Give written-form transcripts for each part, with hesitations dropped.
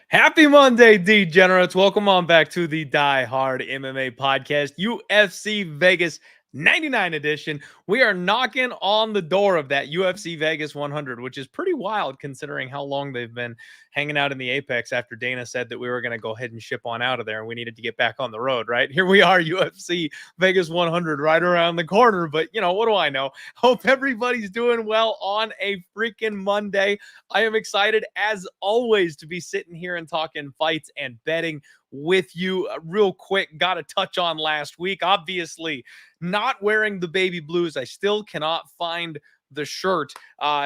Happy Monday, degenerates. Welcome on back to the DieHard MMA podcast, UFC Vegas 99 edition. We are knocking on the door of that UFC Vegas 100, which is pretty wild considering how long they've been hanging out in the Apex after Dana said that we were going to go ahead and ship on out of there and we needed to get back on the road, right? Here we are, UFC Vegas 100 right around the corner. But, you know, what do I know? Hope everybody's doing well on a freaking Monday. I am excited, as always, to be sitting here and talking fights and betting with you. Real quick, got to touch on last week. Obviously, not wearing the baby blues. I still cannot find the shirt.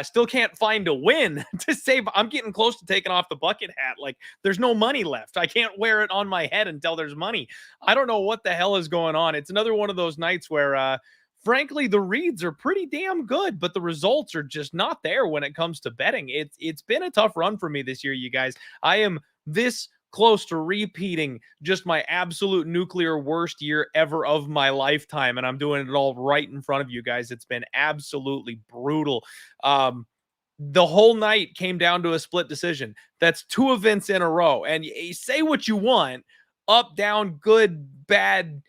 Still can't find a win to save. I'm getting close to taking off the bucket hat. Like, there's no money left. I can't wear it on my head until there's money. I don't know what the hell is going on. It's another one of those nights where, frankly, the reads are pretty damn good, but the results are just not there when it comes to betting. It's been a tough run for me this year, you guys. I am this close to repeating just my absolute nuclear worst year ever of my lifetime, and I'm doing it all right in front of you guys. It's been absolutely brutal. The whole night came down to a split decision. That's 2 events in a row, and you say what you want, up, down, good, bad,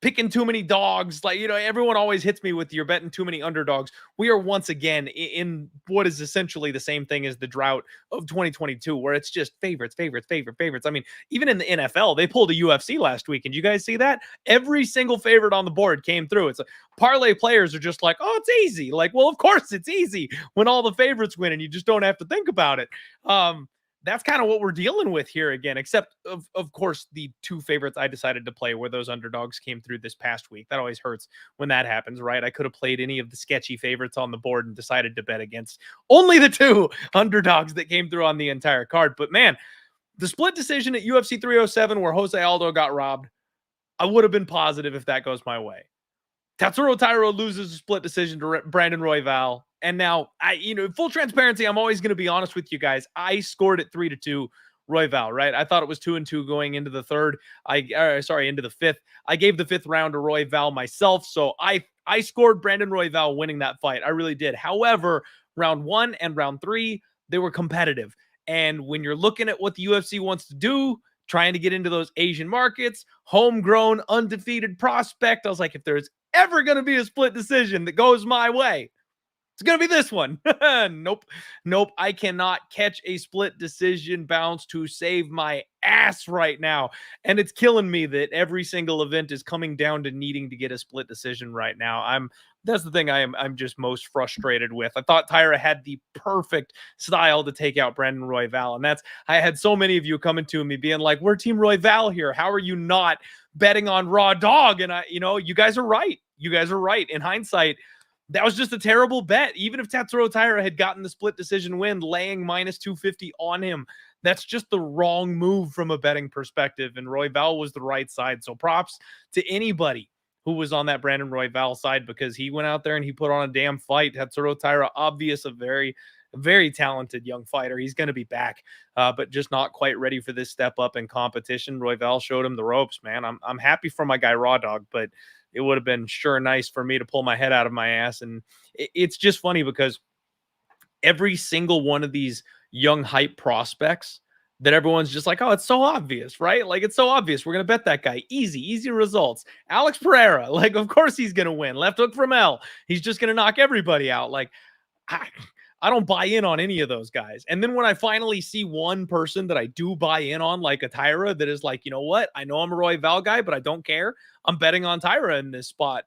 picking too many dogs. Like, you know, everyone always hits me with, you're betting too many underdogs. We are once again in what is essentially the same thing as the drought of 2022, where it's just favorites. I mean, even in the NFL, they pulled a UFC last week. And you guys see that? Every single favorite on the board came through. It's parlay players are just like, oh, it's easy. Like, well, of course it's easy when all the favorites win and you just don't have to think about it. That's kind of what we're dealing with here again, except of course the 2 favorites I decided to play where those underdogs came through this past week. That always hurts when that happens, right? I could have played any of the sketchy favorites on the board and decided to bet against only the 2 underdogs that came through on the entire card. But man, the split decision at UFC 307 where Jose Aldo got robbed, I would have been positive if that goes my way. Tatsuro Taira loses a split decision to Brandon Royval. And now, full transparency, I'm always going to be honest with you guys. I scored it 3-2 Royval, right? I thought it was 2-2 going into the third. Into the fifth. I gave the 5th round to Royval myself. So I scored Brandon Royval winning that fight. I really did. However, round 1 and round 3, they were competitive. And when you're looking at what the UFC wants to do, trying to get into those Asian markets, homegrown, undefeated prospect, I was like, if there's ever going to be a split decision that goes my way, it's going to be this one. Nope. I cannot catch a split decision bounce to save my ass right now. And it's killing me that every single event is coming down to needing to get a split decision right now. That's the thing I'm just most frustrated with. I thought Taira had the perfect style to take out Brandon Royval. And I had so many of you coming to me being like, we're Team Royval here. How are you not betting on Raw Dog? And you guys are right. In hindsight, that was just a terrible bet. Even if Tatsuro Taira had gotten the split decision win, laying minus 250 on him, that's just the wrong move from a betting perspective. And Royval was the right side. So props to anybody who was on that Brandon Royval side, because he went out there and he put on a damn fight. Tatsuro Taira, obvious, a very, very talented young fighter. He's going to be back, but just not quite ready for this step up in competition. Royval showed him the ropes, man. I'm happy for my guy Raw Dog, but it would have been sure nice for me to pull my head out of my ass. And it's just funny because every single one of these young hype prospects that everyone's just like, oh, it's so obvious, right? Like, it's so obvious. We're going to bet that guy. Easy results. Alex Pereira, like, of course he's going to win. Left hook from L. He's just going to knock everybody out. Like, I don't buy in on any of those guys. And then when I finally see one person that I do buy in on, like a Taira, that is like, you know what? I know I'm a Royval guy, but I don't care. I'm betting on Taira in this spot.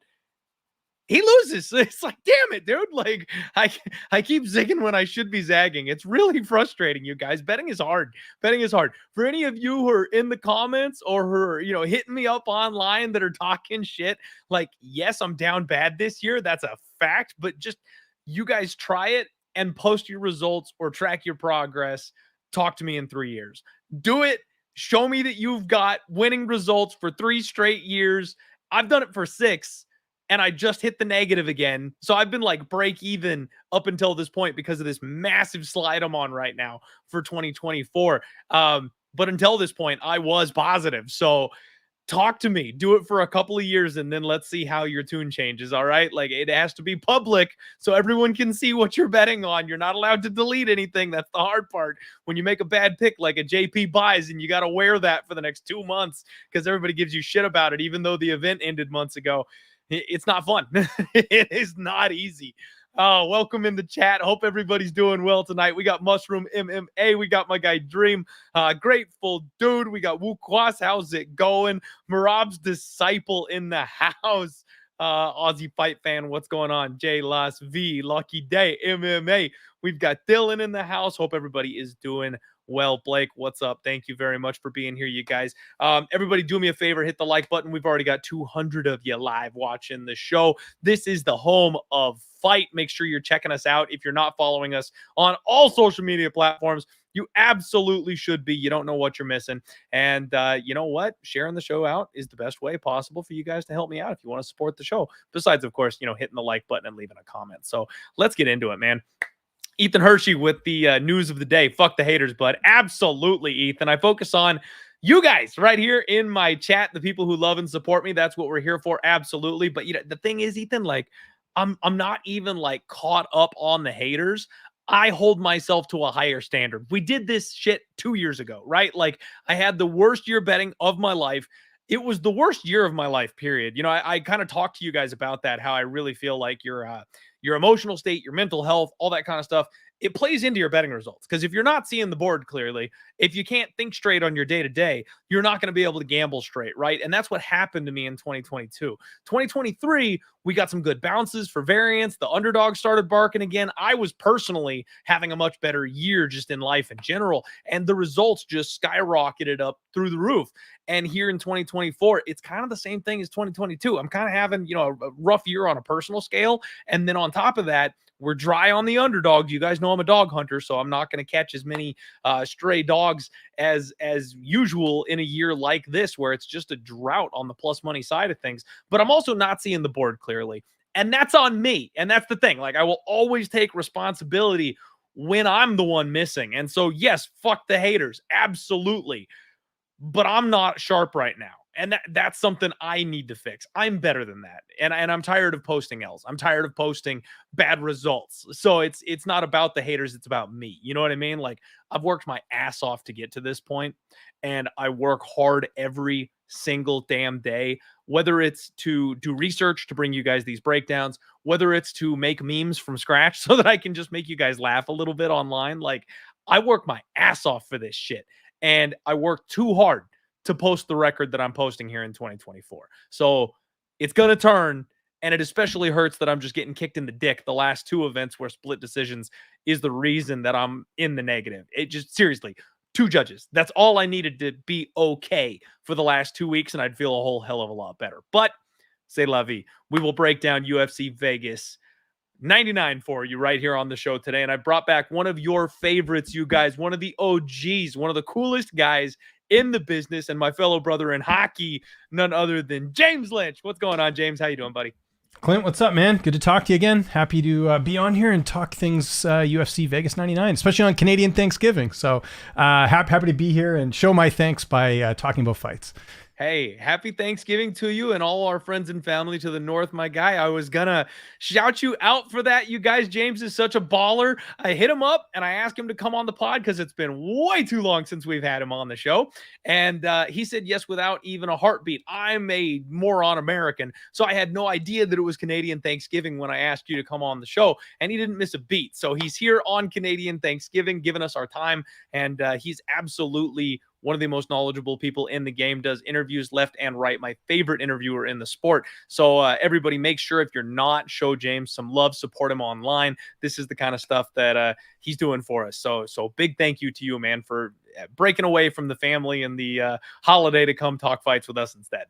he loses. It's like, damn it, dude. Like, I keep zigging when I should be zagging. It's really frustrating, you guys. Betting is hard. Betting is hard. For any of you who are in the comments or who are, hitting me up online that are talking shit, like, yes, I'm down bad this year. That's a fact. But just, you guys try it and post your results or track your progress. Talk to me in 3 years. Do it. Show me that you've got winning results for 3 straight years. I've done it for 6. And I just hit the negative again. So I've been like break even up until this point because of this massive slide I'm on right now for 2024. But until this point, I was positive. So talk to me. Do it for a couple of years, and then let's see how your tune changes. All right. Like, it has to be public so everyone can see what you're betting on. You're not allowed to delete anything. That's the hard part. When you make a bad pick, like a JP buys, and you got to wear that for the next 2 months because everybody gives you shit about it, even though the event ended months ago. It's not fun. It is not easy. Oh, welcome in the chat. Hope everybody's doing well tonight. We got Mushroom MMA. We got my guy Dream. Grateful Dude. We got Wu Kwas. How's it going? Marab's Disciple in the house. Aussie Fight Fan. What's going on? J Las V. Lucky Day. MMA. We've got Dylan in the house. Hope everybody is doing well. Blake, what's up? Thank you very much for being here, you guys. Everybody do me a favor, hit the like button. We've already got 200 of you live watching the show. This is the home of fight. Make sure you're checking us out. If you're not following us on all social media platforms, you absolutely should be. You don't know what you're missing. And you know what? Sharing the show out is the best way possible for you guys to help me out if you want to support the show. Besides, of course, hitting the like button and leaving a comment. So let's get into it, man. Ethan Hershey with the news of the day. Fuck the haters, bud. Absolutely, Ethan. I focus on you guys right here in my chat, the people who love and support me. That's what we're here for. Absolutely. But the thing is, Ethan, like, I'm not even like caught up on the haters. I hold myself to a higher standard. We did this shit 2 years ago, right? Like, I had the worst year betting of my life. It was the worst year of my life, period. I kind of talked to you guys about that, how I really feel like your emotional state, your mental health, all that kind of stuff, it plays into your betting results. Because if you're not seeing the board clearly, if you can't think straight on your day-to-day, you're not going to be able to gamble straight, right? And that's what happened to me in 2022. 2023, we got some good bounces for variance. The underdog started barking again. I was personally having a much better year just in life in general. And the results just skyrocketed up through the roof. And here in 2024, it's kind of the same thing as 2022. I'm kind of having, a rough year on a personal scale. And then on top of that, we're dry on the underdog. You guys know I'm a dog hunter, so I'm not going to catch as many stray dogs as usual in a year like this, where it's just a drought on the plus money side of things. But I'm also not seeing the board clearly. And that's on me. And that's the thing. Like, I will always take responsibility when I'm the one missing. And so, yes, fuck the haters. Absolutely. But I'm not sharp right now. And that's something I need to fix. I'm better than that. And I'm tired of posting L's. I'm tired of posting bad results. So it's not about the haters. It's about me. You know what I mean? Like, I've worked my ass off to get to this point, and I work hard every single damn day, whether it's to do research to bring you guys these breakdowns, whether it's to make memes from scratch so that I can just make you guys laugh a little bit online. Like, I work my ass off for this shit. And I work too hard to post the record that I'm posting here in 2024. So it's going to turn, and it especially hurts that I'm just getting kicked in the dick the last 2 events where split decisions is the reason that I'm in the negative. It just, seriously, 2 judges. That's all I needed to be okay for the last 2 weeks, and I'd feel a whole hell of a lot better. But, c'est la vie. We will break down UFC Vegas 99 for you right here on the show today. And I brought back one of your favorites, you guys, one of the OGs, one of the coolest guys in the business, and my fellow brother in hockey, none other than James Lynch. What's going on, James? How you doing, buddy? Clint, what's up, man? Good to talk to you again. Happy to be on here and talk things UFC Vegas 99, especially on Canadian Thanksgiving. So happy to be here and show my thanks by talking about fights. Hey, happy Thanksgiving to you and all our friends and family to the north, my guy. I was gonna shout you out for that. You guys, James is such a baller. I hit him up and I asked him to come on the pod because it's been way too long since we've had him on the show. And he said yes without even a heartbeat. I'm a moron American, so I had no idea that it was Canadian Thanksgiving when I asked you to come on the show, and he didn't miss a beat. So he's here on Canadian Thanksgiving, giving us our time, and he's absolutely one of the most knowledgeable people in the game, does interviews left and right, my favorite interviewer in the sport. So everybody make sure, if you're not, show James some love, support him online. This is the kind of stuff that he's doing for us. So big thank you to you, man, for breaking away from the family and the holiday to come talk fights with us instead.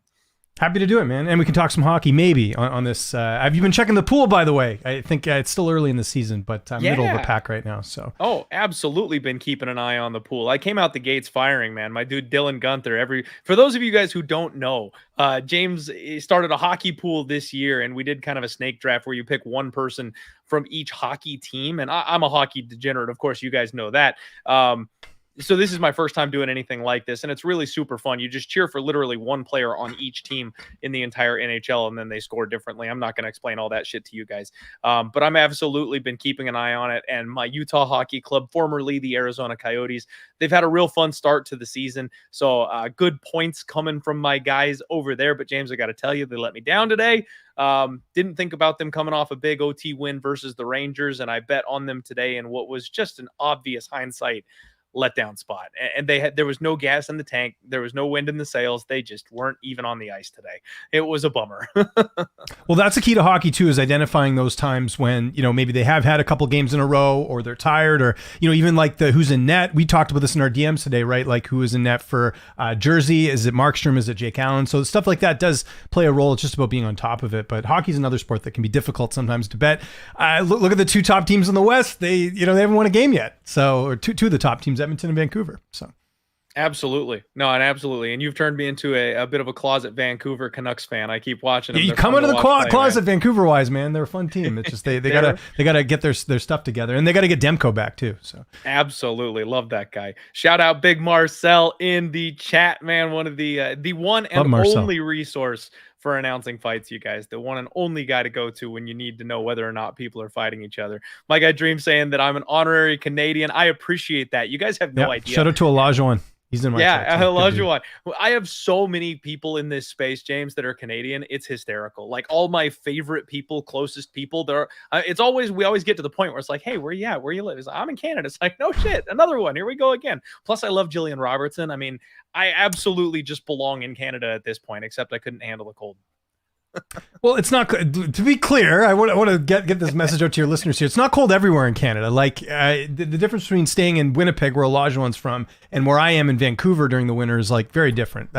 Happy to do it, man. And we can talk some hockey maybe on this. Have you been checking the pool, by the way? I think it's still early in the season, but I'm middle of a pack right now. So. Oh, absolutely been keeping an eye on the pool. I came out the gates firing, man. My dude Dylan Gunther. For those of you guys who don't know, James started a hockey pool this year, and we did kind of a snake draft where you pick one person from each hockey team. And I'm a hockey degenerate, of course. You guys know that. So this is my first time doing anything like this, and it's really super fun. You just cheer for literally one player on each team in the entire NHL, and then they score differently. I'm not going to explain all that shit to you guys, but I'm absolutely been keeping an eye on it. And my Utah Hockey Club, formerly the Arizona Coyotes, they've had a real fun start to the season. So good points coming from my guys over there. But James, I got to tell you, they let me down today. Didn't think about them coming off a big OT win versus the Rangers, and I bet on them today in what was just an obvious hindsight letdown spot. And there was no gas in the tank. There was no wind in the sails. They just weren't even on the ice today. It was a bummer. Well, that's the key to hockey too, is identifying those times when, maybe they have had a couple games in a row, or they're tired, or, even like the who's in net. We talked about this in our DMs today, right? Like who is in net for Jersey? Is it Markstrom? Is it Jake Allen? So stuff like that does play a role. It's just about being on top of it. But hockey's another sport that can be difficult sometimes to bet. Look at the two top teams in the West. They haven't won a game yet. So, or two of the top teams, Edmonton and Vancouver. So absolutely. No, and absolutely. And you've turned me into a bit of a closet Vancouver Canucks fan. I keep watching them. You come into the closet Vancouver wise, man. They're a fun team. It's just they gotta get their stuff together, and they gotta get Demko back too. So absolutely love that guy. Shout out Big Marcel in the chat, man. One of the one and only resource for announcing fights, you guys. The one and only guy to go to when you need to know whether or not people are fighting each other. My guy Dream saying that I'm an honorary Canadian. I appreciate that. You guys have no idea. Shout out to Olajuwon. He's in my chat. Olajuwon. I have so many people in this space, James, that are Canadian. It's hysterical. Like all my favorite people, closest people, we always get to the point where it's like, hey, where you at? Where you live? It's like, I'm in Canada. It's like, no shit, another one. Here we go again. Plus, I love Jillian Robertson. I mean, I absolutely just belong in Canada at this point, except I couldn't handle the cold. Well, it's not, to be clear, I want to get this message out to your listeners here. It's not cold everywhere in Canada. Like the difference between staying in Winnipeg, where Olajuwon's from, and where I am in Vancouver during the winter is like very different.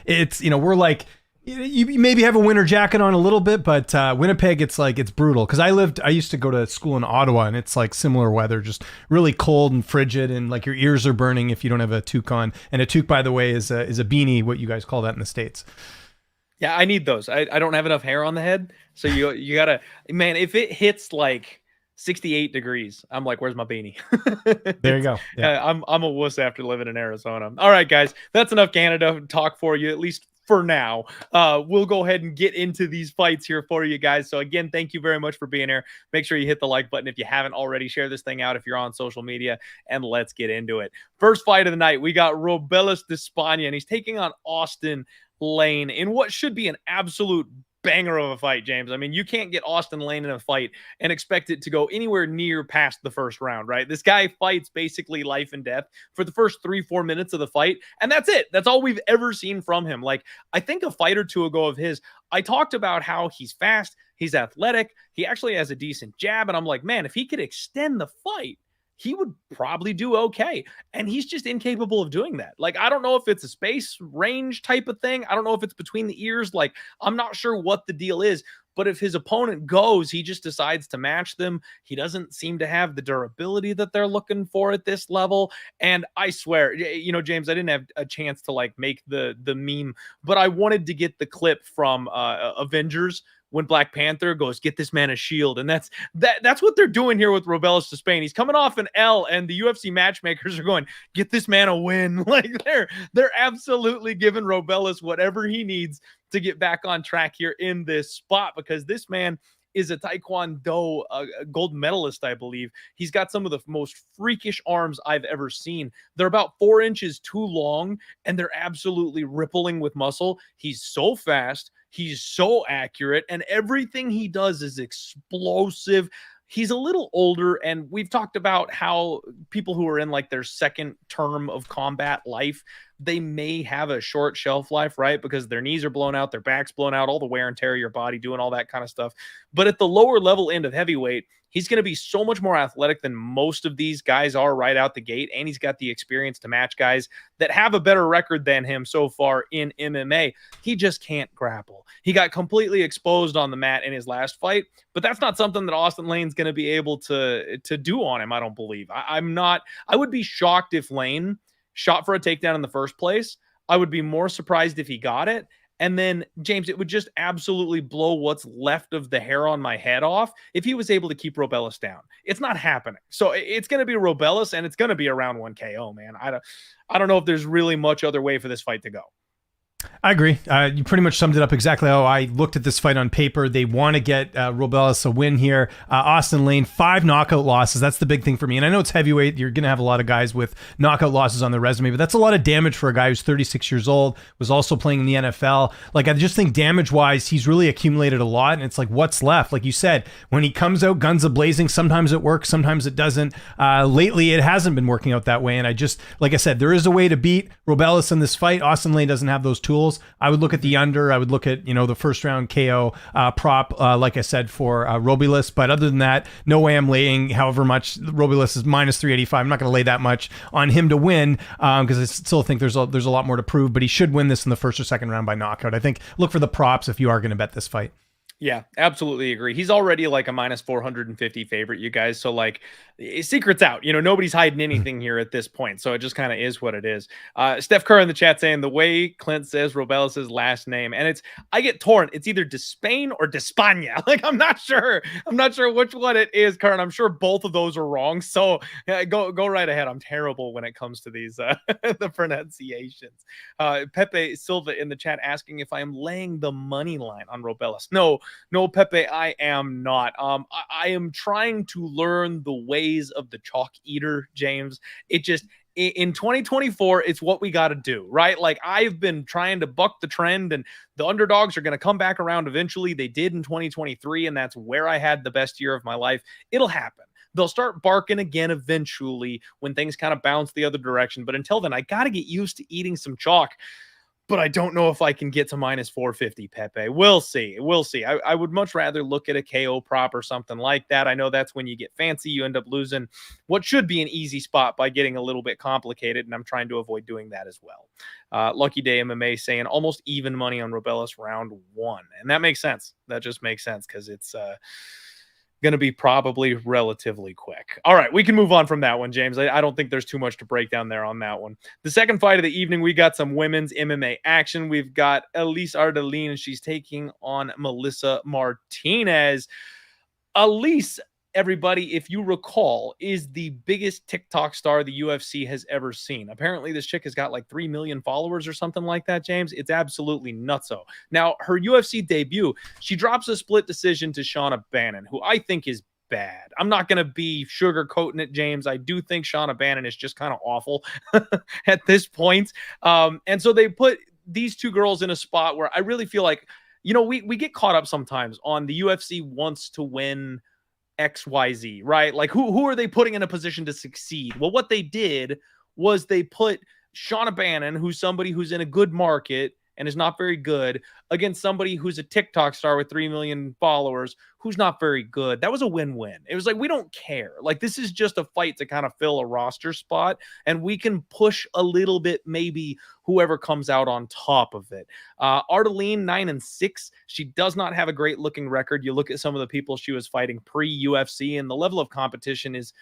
It's, we're like, you maybe have a winter jacket on a little bit, but Winnipeg, it's brutal. Because I used to go to school in Ottawa, and it's like similar weather, just really cold and frigid, and like your ears are burning if you don't have a toque on. And a toque, by the way, is a beanie, what you guys call that in the States. Yeah, I need those. I don't have enough hair on the head. So you gotta, man, if it hits like 68 degrees, I'm like, where's my beanie? There you go. Yeah. I'm a wuss after living in Arizona. All right, guys, that's enough Canada talk for you, at least for now. We'll go ahead and get into these fights here for you guys. So again, thank you very much for being here. Make sure you hit the like button if you haven't already. Share this thing out if you're on social media, and let's get into it. First fight of the night, we got Robelis Despaigne, and he's taking on Austen Lane in what should be an absolute banger of a fight, James. I mean, you can't get Austen Lane in a fight and expect it to go anywhere near past the first round, right? This guy fights basically life and death for the first 3-4 minutes of the fight, and that's it. That's all we've ever seen from him. Like, I think a fight or two ago of his, I talked about how he's fast, he's athletic, he actually has a decent jab, and I'm like, man, if he could extend the fight, he would probably do okay. And he's just incapable of doing that. Like, I don't know if it's a space range type of thing. I don't know if it's between the ears. Like, I'm not sure what the deal is. But if his opponent goes, he just decides to match them. He doesn't seem to have the durability that they're looking for at this level. And I swear, James, I didn't have a chance to like make the meme, but I wanted to get the clip from Avengers when Black Panther goes, get this man a shield. And that's what they're doing here with Robelis Despaigne. He's coming off an L, and the UFC matchmakers are going, get this man a win. Like they're absolutely giving Robelis whatever he needs to get back on track here in this spot, because this man is a Taekwondo gold medalist, I believe. He's got some of the most freakish arms I've ever seen. They're about 4 inches too long, and they're absolutely rippling with muscle. He's so fast. He's so accurate, and everything he does is explosive. He's a little older, and we've talked about how people who are in like their second term of combat life, they may have a short shelf life, right? Because their knees are blown out, their back's blown out, all the wear and tear of your body, doing all that kind of stuff. But at the lower level end of heavyweight, he's going to be so much more athletic than most of these guys are right out the gate. And he's got the experience to match guys that have a better record than him so far in MMA. He just can't grapple. He got completely exposed on the mat in his last fight, but that's not something that Austen Lane's going to be able to do on him, I don't believe. I would be shocked if Lane shot for a takedown in the first place. I would be more surprised if he got it. And then, James, it would just absolutely blow what's left of the hair on my head off if he was able to keep Robelis down. It's not happening. So it's going to be Robelis, and it's going to be a round 1 KO, man. I don't know if there's really much other way for this fight to go. I agree. You pretty much summed it up exactly how I looked at this fight on paper. They want to get Robelis a win here. Austen Lane, 5 knockout losses. That's the big thing for me. And I know it's heavyweight. You're going to have a lot of guys with knockout losses on their resume, but that's a lot of damage for a guy who's 36 years old, was also playing in the NFL. Like, I just think damage-wise, he's really accumulated a lot, and it's like, what's left? Like you said, when he comes out guns a-blazing, sometimes it works, sometimes it doesn't. Lately, it hasn't been working out that way, and I just, like I said, there is a way to beat Robelis in this fight. Austen Lane doesn't have those tools. I would look at the under. I would look at, the first round KO prop, like I said, for Robelis. But other than that, no way I'm laying however much. Robelis is minus 385. I'm not going to lay that much on him to win because I still think there's a lot more to prove. But he should win this in the first or second round by knockout. I think look for the props if you are going to bet this fight. Yeah, absolutely agree. He's already like a minus 450 favorite, you guys. So like, secret's out. Nobody's hiding anything here at this point. So it just kind of is what it is. Steph Kerr in the chat saying the way Clint says Robelis' last name, and I get torn. It's either Despaigne or Despaigne. Like, I'm not sure which one it is, Kerr. And I'm sure both of those are wrong. So go right ahead. I'm terrible when it comes to these the pronunciations. Pepe Silva in the chat asking if I am laying the money line on Robelis. No, Pepe, I am not. I am trying to learn the ways of the chalk eater, James. It just, in 2024, it's what we got to do, right? Like, I've been trying to buck the trend, and the underdogs are going to come back around eventually. They did in 2023, and that's where I had the best year of my life. It'll happen. They'll start barking again eventually when things kind of bounce the other direction. But until then, I got to get used to eating some chalk. But I don't know if I can get to minus 450, Pepe. We'll see. I would much rather look at a KO prop or something like that. I know that's when you get fancy. You end up losing what should be an easy spot by getting a little bit complicated, and I'm trying to avoid doing that as well. Lucky Day MMA saying almost even money on Robelis round 1. And that makes sense. That just makes sense because it's going to be probably relatively quick. All right, we can move on from that one, James. I don't think there's too much to break down there on that one. The second fight of the evening, we got some women's MMA action. We've got Elise Ardelean. She's taking on Melissa Martinez. Elise, everybody, if you recall, is the biggest TikTok star the UFC has ever seen. Apparently, this chick has got like 3 million followers or something like that, James. It's absolutely nutso. Now, her UFC debut, she drops a split decision to Shauna Bannon, who I think is bad. I'm not going to be sugarcoating it, James. I do think Shauna Bannon is just kind of awful at this point. And so they put these two girls in a spot where I really feel like, we get caught up sometimes on the UFC wants to win XYZ, right? Like, who are they putting in a position to succeed? Well, what they did was they put Shauna Bannon, who's somebody who's in a good market and is not very good, against somebody who's a TikTok star with 3 million followers who's not very good. That was a win-win. It was like, we don't care. Like, this is just a fight to kind of fill a roster spot, and we can push a little bit, maybe whoever comes out on top of it. Ardelean, 9-6. She does not have a great looking record. You look at some of the people she was fighting pre-UFC, and the level of competition is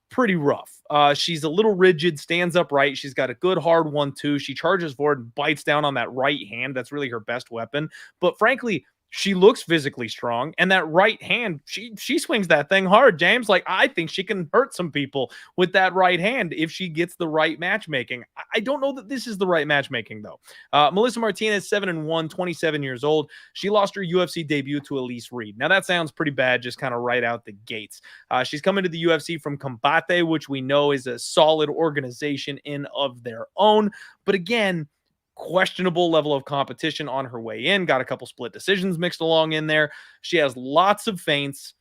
pretty rough. She's a little rigid, stands upright. She's got a good hard 1-2. She charges forward and bites down on that right hand. That's really her best weapon. But frankly, she looks physically strong, and that right hand, she swings that thing hard, James. Like, I think she can hurt some people with that right hand if she gets the right matchmaking. I don't know that this is the right matchmaking, though. Melissa Martinez, 7-1, 27 years old. She lost her UFC debut to Elise Reed. Now, that sounds pretty bad, just kind of right out the gates. She's coming to the UFC from Combate, which we know is a solid organization in of their own. But again, questionable level of competition on her way in. Got a couple split decisions mixed along in there. She has lots of feints,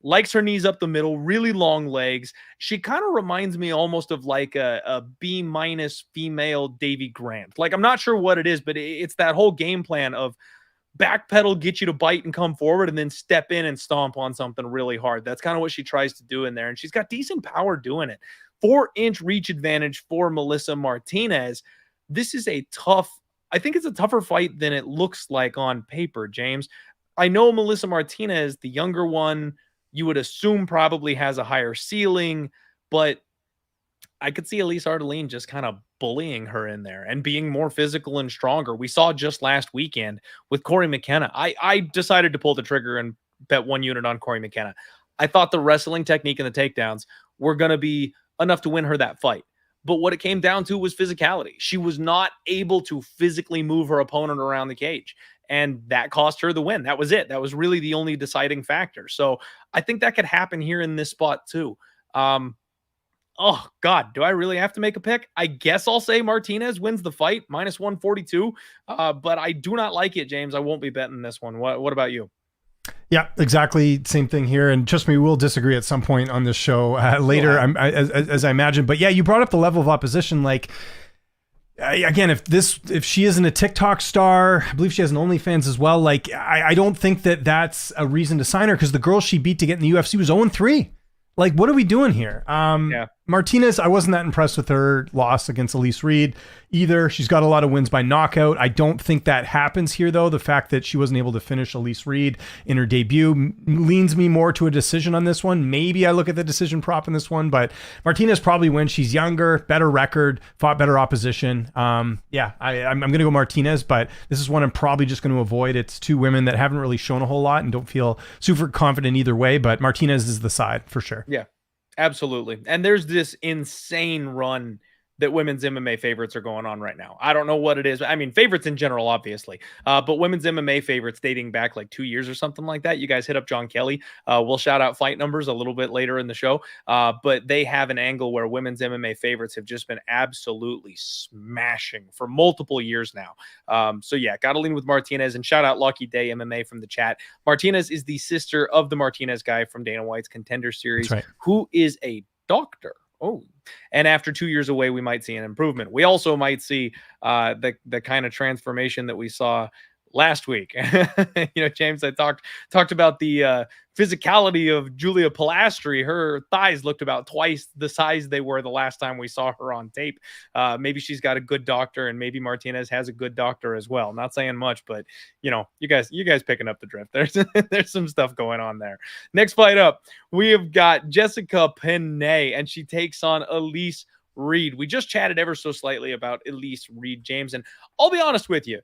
likes her knees up the middle, really long legs. She kind of reminds me almost of like a B- female Davy Grant. Like, I'm not sure what it is, but it's that whole game plan of backpedal, get you to bite and come forward, and then step in and stomp on something really hard. That's kind of what she tries to do in there. And she's got decent power doing it. 4-inch reach advantage for Melissa Martinez. This is I think it's a tougher fight than it looks like on paper, James. I know Melissa Martinez, the younger one, you would assume probably has a higher ceiling, but I could see Elise Ardelean just kind of bullying her in there and being more physical and stronger. We saw just last weekend with Corey McKenna. I decided to pull the trigger and bet 1 unit on Corey McKenna. I thought the wrestling technique and the takedowns were going to be enough to win her that fight. But what it came down to was physicality. She was not able to physically move her opponent around the cage. And that cost her the win. That was it. That was really the only deciding factor. So I think that could happen here in this spot too. Oh, God, do I really have to make a pick? I guess I'll say Martinez wins the fight, minus 142. But I do not like it, James. I won't be betting this one. What about you? Yeah, exactly. Same thing here. And trust me, we'll disagree at some point on this show later, as I imagine. But yeah, you brought up the level of opposition. Like, again, if she isn't a TikTok star, I believe she has an OnlyFans as well. Like, I don't think that that's a reason to sign her, because the girl she beat to get in the UFC was 0-3. Like, what are we doing here? Martinez, I wasn't that impressed with her loss against Elise Reed either. She's got a lot of wins by knockout. I don't think that happens here, though. The fact that she wasn't able to finish Elise Reed in her debut leans me more to a decision on this one. Maybe I look at the decision prop in this one, but Martinez probably wins. She's younger, better record, fought better opposition. I'm going to go Martinez, but this is one I'm probably just going to avoid. It's two women that haven't really shown a whole lot and don't feel super confident either way, but Martinez is the side for sure. Yeah. Absolutely. And there's this insane run that women's MMA favorites are going on right now. I don't know what it is. I mean, favorites in general, obviously, but women's MMA favorites dating back like 2 years or something like that. You guys hit up John Kelly. We'll shout out fight numbers a little bit later in the show. But they have an angle where women's MMA favorites have just been absolutely smashing for multiple years now. So yeah, got to lean with Martinez, and shout out Lucky Day MMA from the chat. Martinez is the sister of the Martinez guy from Dana White's Contender Series, who is a doctor. Oh, and after 2 years away, we might see an improvement. We also might see the kind of transformation that we saw last week. James, I talked about the physicality of Julia Pilastri. Her thighs looked about twice the size they were the last time we saw her on tape. Maybe she's got a good doctor, and maybe Martinez has a good doctor as well. Not saying much, but you guys picking up the drift. There's some stuff going on there. Next fight up, we have got Jessica Penne, and she takes on Elise Reed. We just chatted ever so slightly about Elise Reed, James, and I'll be honest with you.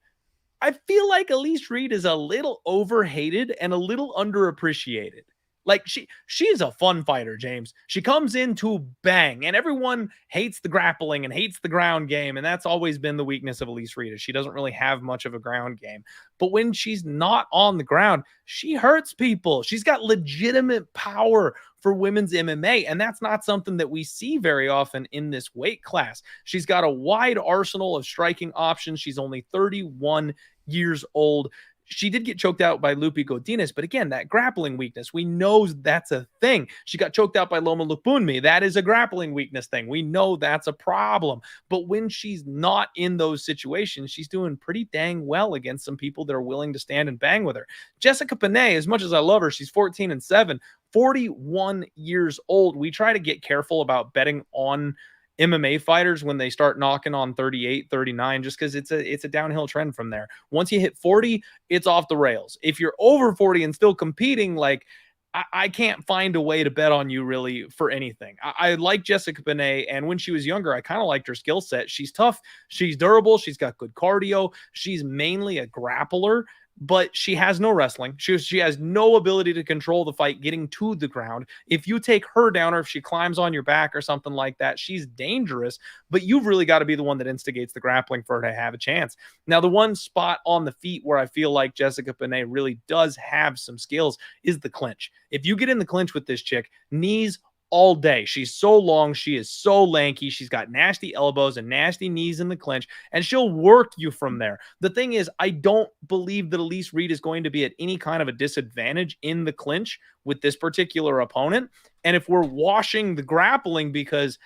I feel like Elise Reed is a little overhated and a little underappreciated. Like, she is a fun fighter, James. She comes in to bang, and everyone hates the grappling and hates the ground game, and that's always been the weakness of Elise Reed, is she doesn't really have much of a ground game. But when she's not on the ground, she hurts people. She's got legitimate power for women's MMA, and that's not something that we see very often in this weight class. She's got a wide arsenal of striking options. She's only 31 years old. She did get choked out by Lupi Godinez, but again, that grappling weakness, we know that's a thing. She got choked out by Loma Lupunmi. That is a grappling weakness thing. We know that's a problem. But when she's not in those situations, she's doing pretty dang well against some people that are willing to stand and bang with her. Jessica Penne, as much as I love her, she's 14-7, 41 years old. We try to get careful about betting on MMA fighters when they start knocking on 38, 39, just because it's a downhill trend from there. Once you hit 40, it's off the rails. If you're over 40 and still competing, like, I can't find a way to bet on you really for anything. I like Jessica Penne, and when she was younger, I kind of liked her skill set. She's tough, she's durable, she's got good cardio, she's mainly a grappler, but she has no wrestling. She has no ability to control the fight getting to the ground. If you take her down, or if she climbs on your back or something like that, she's dangerous, but you've really got to be the one that instigates the grappling for her to have a chance. Now, the one spot on the feet where I feel like Jessica Penne really does have some skills is the clinch. If you get in the clinch with this chick, knees all day. She's so long. She is so lanky. She's got nasty elbows and nasty knees in the clinch, and she'll work you from there. The thing is, I don't believe that Elise Reed is going to be at any kind of a disadvantage in the clinch with this particular opponent. And if we're washing the grappling because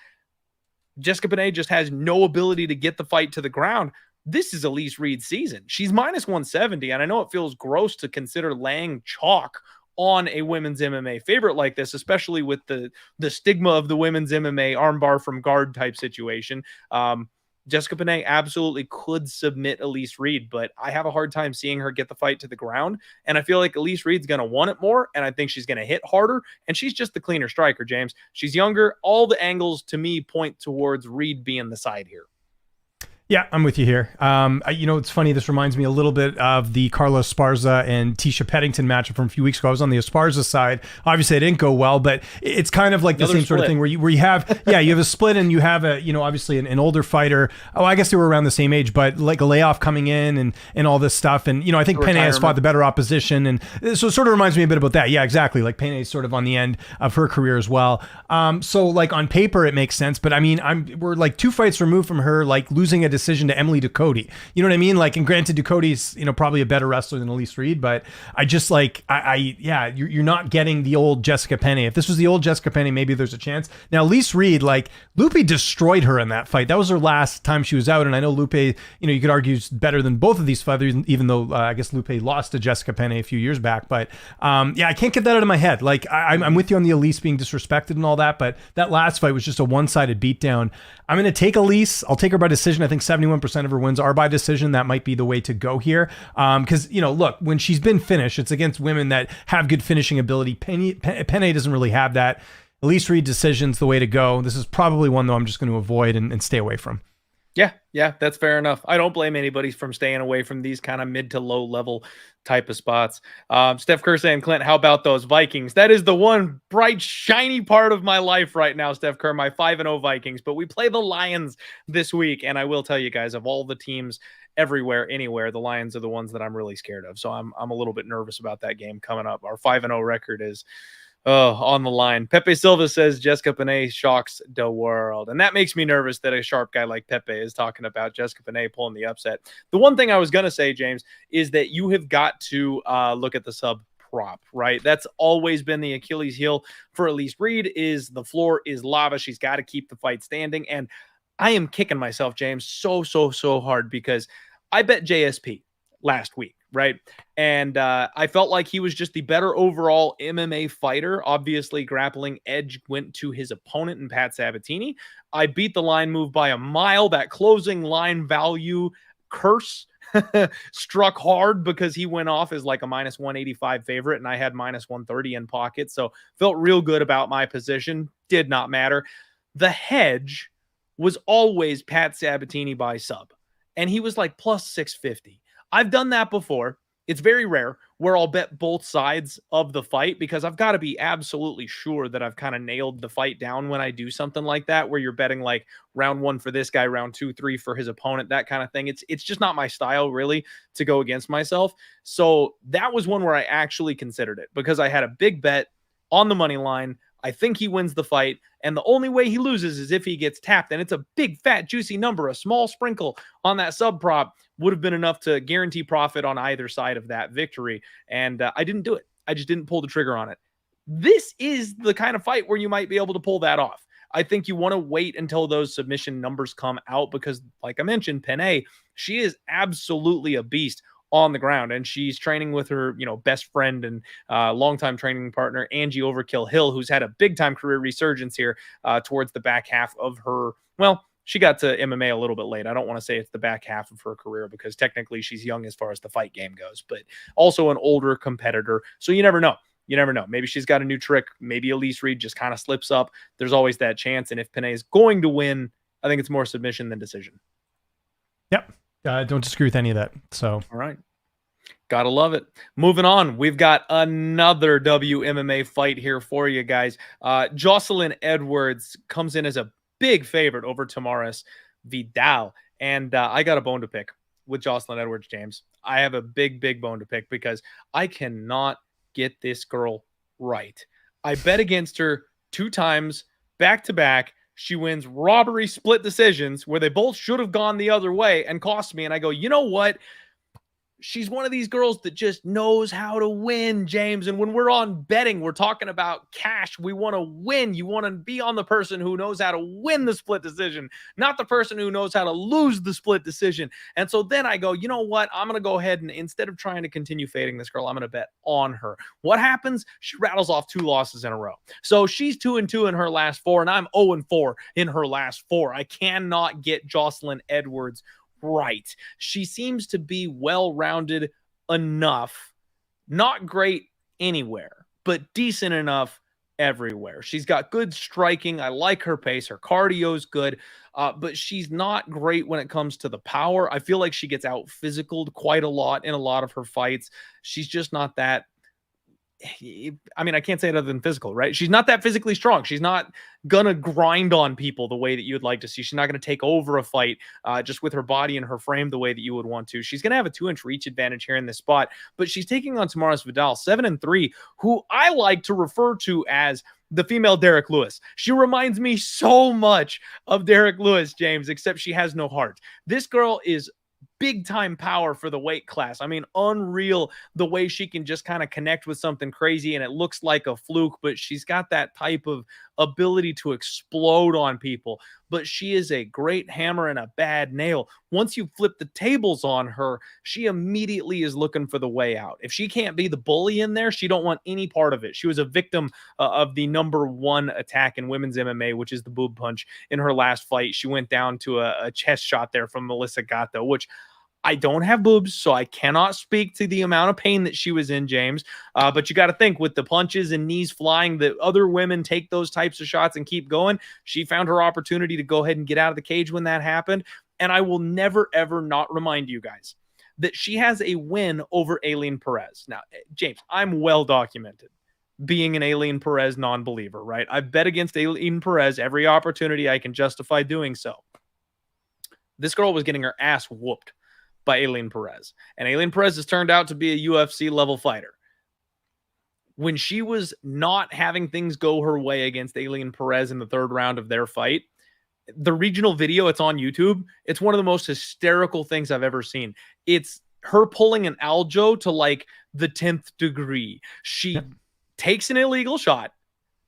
Jessica Penne just has no ability to get the fight to the ground, this is Elise Reed's season. She's minus 170, and I know it feels gross to consider laying chalk on a women's MMA favorite like this, especially with the stigma of the women's MMA armbar from guard type situation. Jessica Penne absolutely could submit Elise Reed, but I have a hard time seeing her get the fight to the ground. And I feel like Elise Reed's going to want it more, and I think she's going to hit harder, and she's just the cleaner striker, James. She's younger. All the angles, to me, point towards Reed being the side here. Yeah, I'm with you here. It's funny. This reminds me a little bit of the Carla Esparza and Tisha Pettington matchup from a few weeks ago. I was on the Esparza side. Obviously, it didn't go well, but it's kind of like the same sort of thing where you have, you have a split and you have obviously an older fighter. Oh, I guess they were around the same age, but like a layoff coming in and all this stuff. And, I think Penne has fought the better opposition. And so it sort of reminds me a bit about that. Yeah, exactly. Like Penne is sort of on the end of her career as well. So like on paper, it makes sense. But I mean, we're like 2 fights removed from her, like losing a decision to Emily Ducote. You know what I mean? Like, and granted, Ducote's, probably a better wrestler than Elise Reed, but I just like, you're not getting the old Jessica Penne. If this was the old Jessica Penne, maybe there's a chance. Now, Elise Reed, like, Lupe destroyed her in that fight. That was her last time she was out. And I know Lupe, you could argue is better than both of these fighters, even though I guess Lupe lost to Jessica Penne a few years back. But I can't get that out of my head. Like, I'm with you on the Elise being disrespected and all that, but that last fight was just a one-sided beatdown. I'm going to take Elise. I'll take her by decision. I think 71% of her wins are by decision. That might be the way to go here. Because, look, when she's been finished, it's against women that have good finishing ability. Penne doesn't really have that. Elise Reed decision's the way to go. This is probably one, though, I'm just going to avoid and stay away from. Yeah, that's fair enough. I don't blame anybody from staying away from these kind of mid to low level type of spots. Steph Kerr saying, Clint, how about those Vikings? That is the one bright, shiny part of my life right now, Steph Kerr, my 5-0 Vikings. But we play the Lions this week, and I will tell you guys, of all the teams everywhere, anywhere, the Lions are the ones that I'm really scared of. So I'm a little bit nervous about that game coming up. Our 5-0 record is on the line. Pepe Silva says Jessica Penne shocks the world. And that makes me nervous that a sharp guy like Pepe is talking about Jessica Penne pulling the upset. The one thing I was going to say, James, is that you have got to look at the sub prop, right? That's always been the Achilles heel for Elise Reed, is the floor is lava. She's got to keep the fight standing. And I am kicking myself, James, so hard because I bet JSP last week, right? And I felt like he was just the better overall MMA fighter. Obviously, grappling edge went to his opponent in Pat Sabatini. I beat the line move by a mile. That closing line value curse struck hard because he went off as like a minus 185 favorite, and I had minus 130 in pocket. So felt real good about my position. Did not matter. The hedge was always Pat Sabatini by sub, and he was like plus 650. I've done that before. It's very rare where I'll bet both sides of the fight because I've got to be absolutely sure that I've kind of nailed the fight down when I do something like that, where you're betting like round 1 for this guy, round 2, 3 for his opponent, that kind of thing. It's just not my style really to go against myself. So that was one where I actually considered it because I had a big bet on the money line. I think he wins the fight, and the only way he loses is if he gets tapped, and it's a big, fat, juicy number. A small sprinkle on that sub prop would have been enough to guarantee profit on either side of that victory, and I didn't do it. I just didn't pull the trigger on it. This is the kind of fight where you might be able to pull that off. I think you want to wait until those submission numbers come out because, like I mentioned, Penne, she is absolutely a beast on the ground, and she's training with her, best friend and longtime training partner, Angie Overkill Hill, who's had a big time career resurgence here towards the back half of her. Well, she got to MMA a little bit late. I don't want to say it's the back half of her career because technically she's young as far as the fight game goes, but also an older competitor. So you never know. You never know. Maybe she's got a new trick. Maybe Elise Reed just kind of slips up. There's always that chance. And if Penne is going to win, I think it's more submission than decision. Yep. Don't disagree with any of that. So, all right. Gotta love it. Moving on, we've got another WMMA fight here for you guys. Joselyne Edwards comes in as a big favorite over Tamires Vidal. And I got a bone to pick with Joselyne Edwards, James. I have a big bone to pick because I cannot get this girl right. I bet against her 2 times back to back. She wins robbery split decisions where they both should have gone the other way and cost me. And I go, you know what? She's one of these girls that just knows how to win, James. And when we're on betting, we're talking about cash. We want to win. You want to be on the person who knows how to win the split decision, not the person who knows how to lose the split decision. And so then I go, you know what? I'm going to go ahead and instead of trying to continue fading this girl, I'm going to bet on her. What happens? She rattles off 2 losses in a row. So she's 2-2 in her last 4, and I'm 0-4 in her last 4. I cannot get Joselyne Edwards right. She seems to be well-rounded enough, not great anywhere, but decent enough everywhere. She's got good striking. I like her pace. Her cardio's good, but she's not great when it comes to the power. I feel like she gets out physicaled quite a lot in a lot of her fights. She's just not that. I mean, I can't say it other than physical, right? She's not that physically strong. She's not gonna grind on people the way that you'd like to see. She's not gonna take over a fight just with her body and her frame the way that you would want to. She's gonna have a 2-inch reach advantage here in this spot, but she's taking on Tamires Vidal, 7-3, who I like to refer to as the female Derek Lewis. She reminds me so much of Derek Lewis, James, except she has no heart. This girl is big time power for the weight class. I mean, unreal the way she can just kind of connect with something crazy and it looks like a fluke, but she's got that type of ability to explode on people. But she is a great hammer and a bad nail. Once you flip the tables on her, she immediately is looking for the way out. If she can't be the bully in there, she don't want any part of it. She was a victim of the #1 attack in women's MMA, which is the boob punch in her last fight. She went down to a chest shot there from Melissa Gatto, which I don't have boobs, so I cannot speak to the amount of pain that she was in, James. But you got to think with the punches and knees flying, that other women take those types of shots and keep going. She found her opportunity to go ahead and get out of the cage when that happened. And I will never, ever not remind you guys that she has a win over Aileen Perez. Now, James, I'm well documented being an Aileen Perez non-believer, right? I've bet against Aileen Perez every opportunity I can justify doing so. This girl was getting her ass whooped by Aileen Perez. And Aileen Perez has turned out to be a UFC level fighter. When she was not having things go her way against Aileen Perez in the 3rd round of their fight, the regional video, it's on YouTube. It's one of the most hysterical things I've ever seen. It's her pulling an Aljo to like the 10th degree. She takes an illegal shot.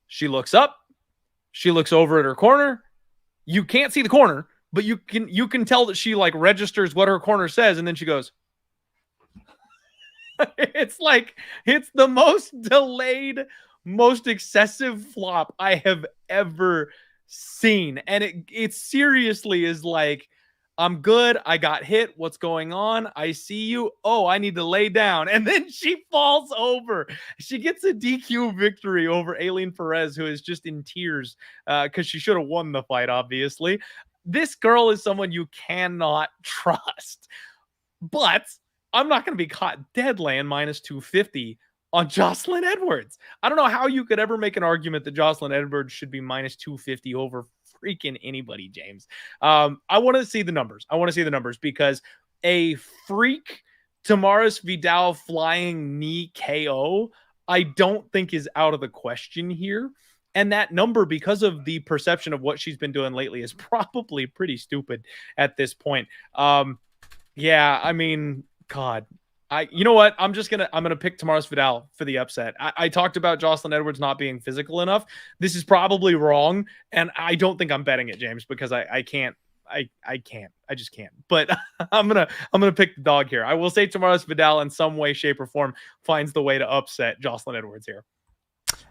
She looks up. She looks over at her corner. You can't see the corner, but you can tell that she like registers what her corner says, and then she goes. It's like it's the most delayed, most excessive flop I have ever seen, and it seriously is like, I'm good. I got hit. What's going on? I see you. Oh, I need to lay down. And then she falls over. She gets a DQ victory over Aileen Perez, who is just in tears because she should have won the fight, obviously. This girl is someone you cannot trust. But I'm not going to be caught dead laying -250 on Joselyne Edwards. I don't know how you could ever make an argument that Joselyne Edwards should be -250 over freaking anybody, James. I want to see the numbers. I want to see the numbers because a freak Tamires Vidal flying knee KO, I don't think is out of the question here. And that number, because of the perception of what she's been doing lately, is probably pretty stupid at this point. Yeah, I mean, God, you know what? I'm gonna pick Tamires Vidal for the upset. I talked about Joselyne Edwards not being physical enough. This is probably wrong, and I don't think I'm betting it, James, because I can't. I just can't. But I'm gonna pick the dog here. I will say Tamires Vidal in some way, shape, or form finds the way to upset Joselyne Edwards here.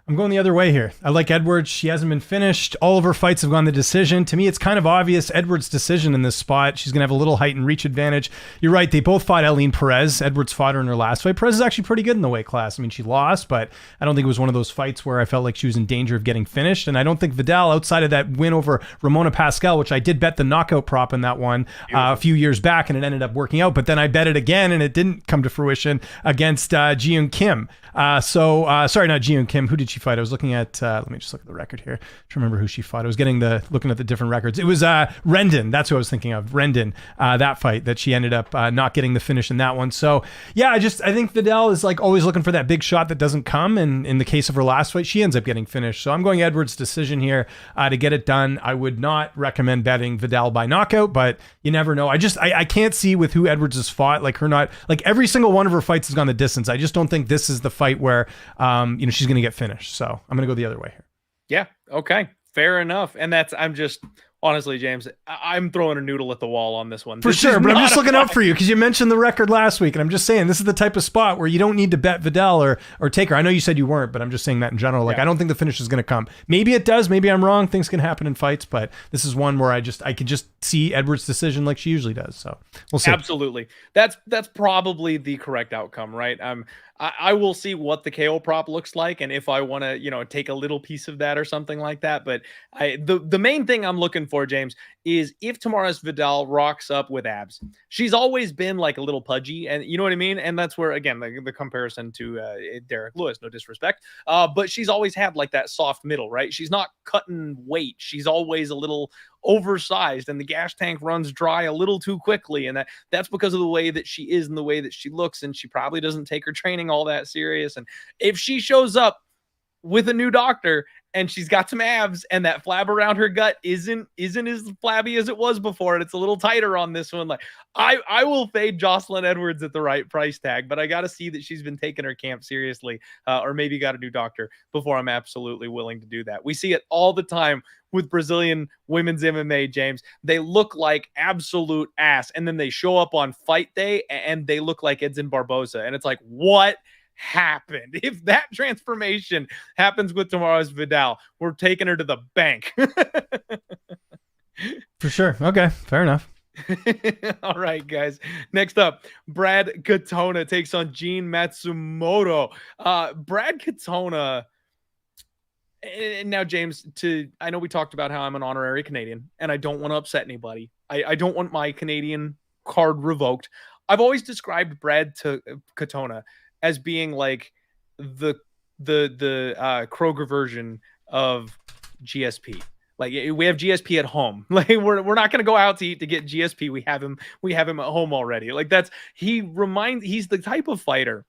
I'm going the other way here. I like Edwards. She hasn't been finished. All of her fights have gone the decision. To me, it's kind of obvious Edwards' decision in this spot. She's going to have a little height and reach advantage. You're right. They both fought Aileen Perez. Edwards fought her in her last fight. Perez is actually pretty good in the weight class. I mean, she lost, but I don't think it was one of those fights where I felt like she was in danger of getting finished. And I don't think Vidal, outside of that win over Ramona Pascal, which I did bet the knockout prop in that one a few years back, and it ended up working out. But then I bet it again, and it didn't come to fruition against Ji-Yoon Kim. Sorry, not Ji-Yoon Kim. Who did she she fight? I was looking at, let me just look at the record here to remember who she fought. I was looking at the different records. It was Rendon. That's who I was thinking of. Rendon, that fight that she ended up not getting the finish in that one. So yeah, I think Vidal is like always looking for that big shot that doesn't come. And in the case of her last fight, she ends up getting finished. So I'm going Edwards' decision here to get it done. I would not recommend betting Vidal by knockout, but you never know. I can't see with who Edwards has fought, like her not, like every single one of her fights has gone the distance. I just don't think this is the fight where, she's going to get finished. So I'm going to go the other way here. Yeah. Okay. Fair enough. And I'm just, honestly, James, I'm throwing a noodle at the wall on this one. For sure, but I'm just looking out for you because you mentioned the record last week, and I'm just saying this is the type of spot where you don't need to bet Vidal or take her. I know you said you weren't, but I'm just saying that in general. Like, I don't think the finish is going to come. Maybe it does. Maybe I'm wrong. Things can happen in fights, but this is one where I could just see Edwards' decision like she usually does. So we'll see. Absolutely. That's probably the correct outcome, right? I will see what the KO prop looks like, and if I want to, take a little piece of that or something like that. But the main thing I'm looking for, James, is if Tamires Vidal rocks up with abs. She's always been like a little pudgy, and you know what I mean? And that's where, again, the comparison to Derek Lewis, no disrespect, but she's always had like that soft middle, right? She's not cutting weight. She's always a little oversized, and the gas tank runs dry a little too quickly, and that's because of the way that she is and the way that she looks, and she probably doesn't take her training all that serious. And if she shows up with a new doctor and she's got some abs and that flab around her gut isn't as flabby as it was before, and it's a little tighter on this one, like I will fade Joselyne Edwards at the right price tag, but I got to see that she's been taking her camp seriously, or maybe got a new doctor before I'm absolutely willing to do that. We see it all the time with Brazilian women's MMA, James. They look like absolute ass, and then they show up on fight day and they look like Edson Barboza, and it's like, what happened? If that transformation happens with Tamires Vidal, we're taking her to the bank. For sure. Okay, fair enough. All right, guys. Next up, Brad Katona takes on Gene Matsumoto. Brad Katona. And now, James, I know we talked about how I'm an honorary Canadian, and I don't want to upset anybody. I don't want my Canadian card revoked. I've always described Brad Katona as being like the Kroger version of GSP. Like, we have GSP at home. Like, we're not going to go out to eat to get GSP. We have him at home already. Like, he's the type of fighter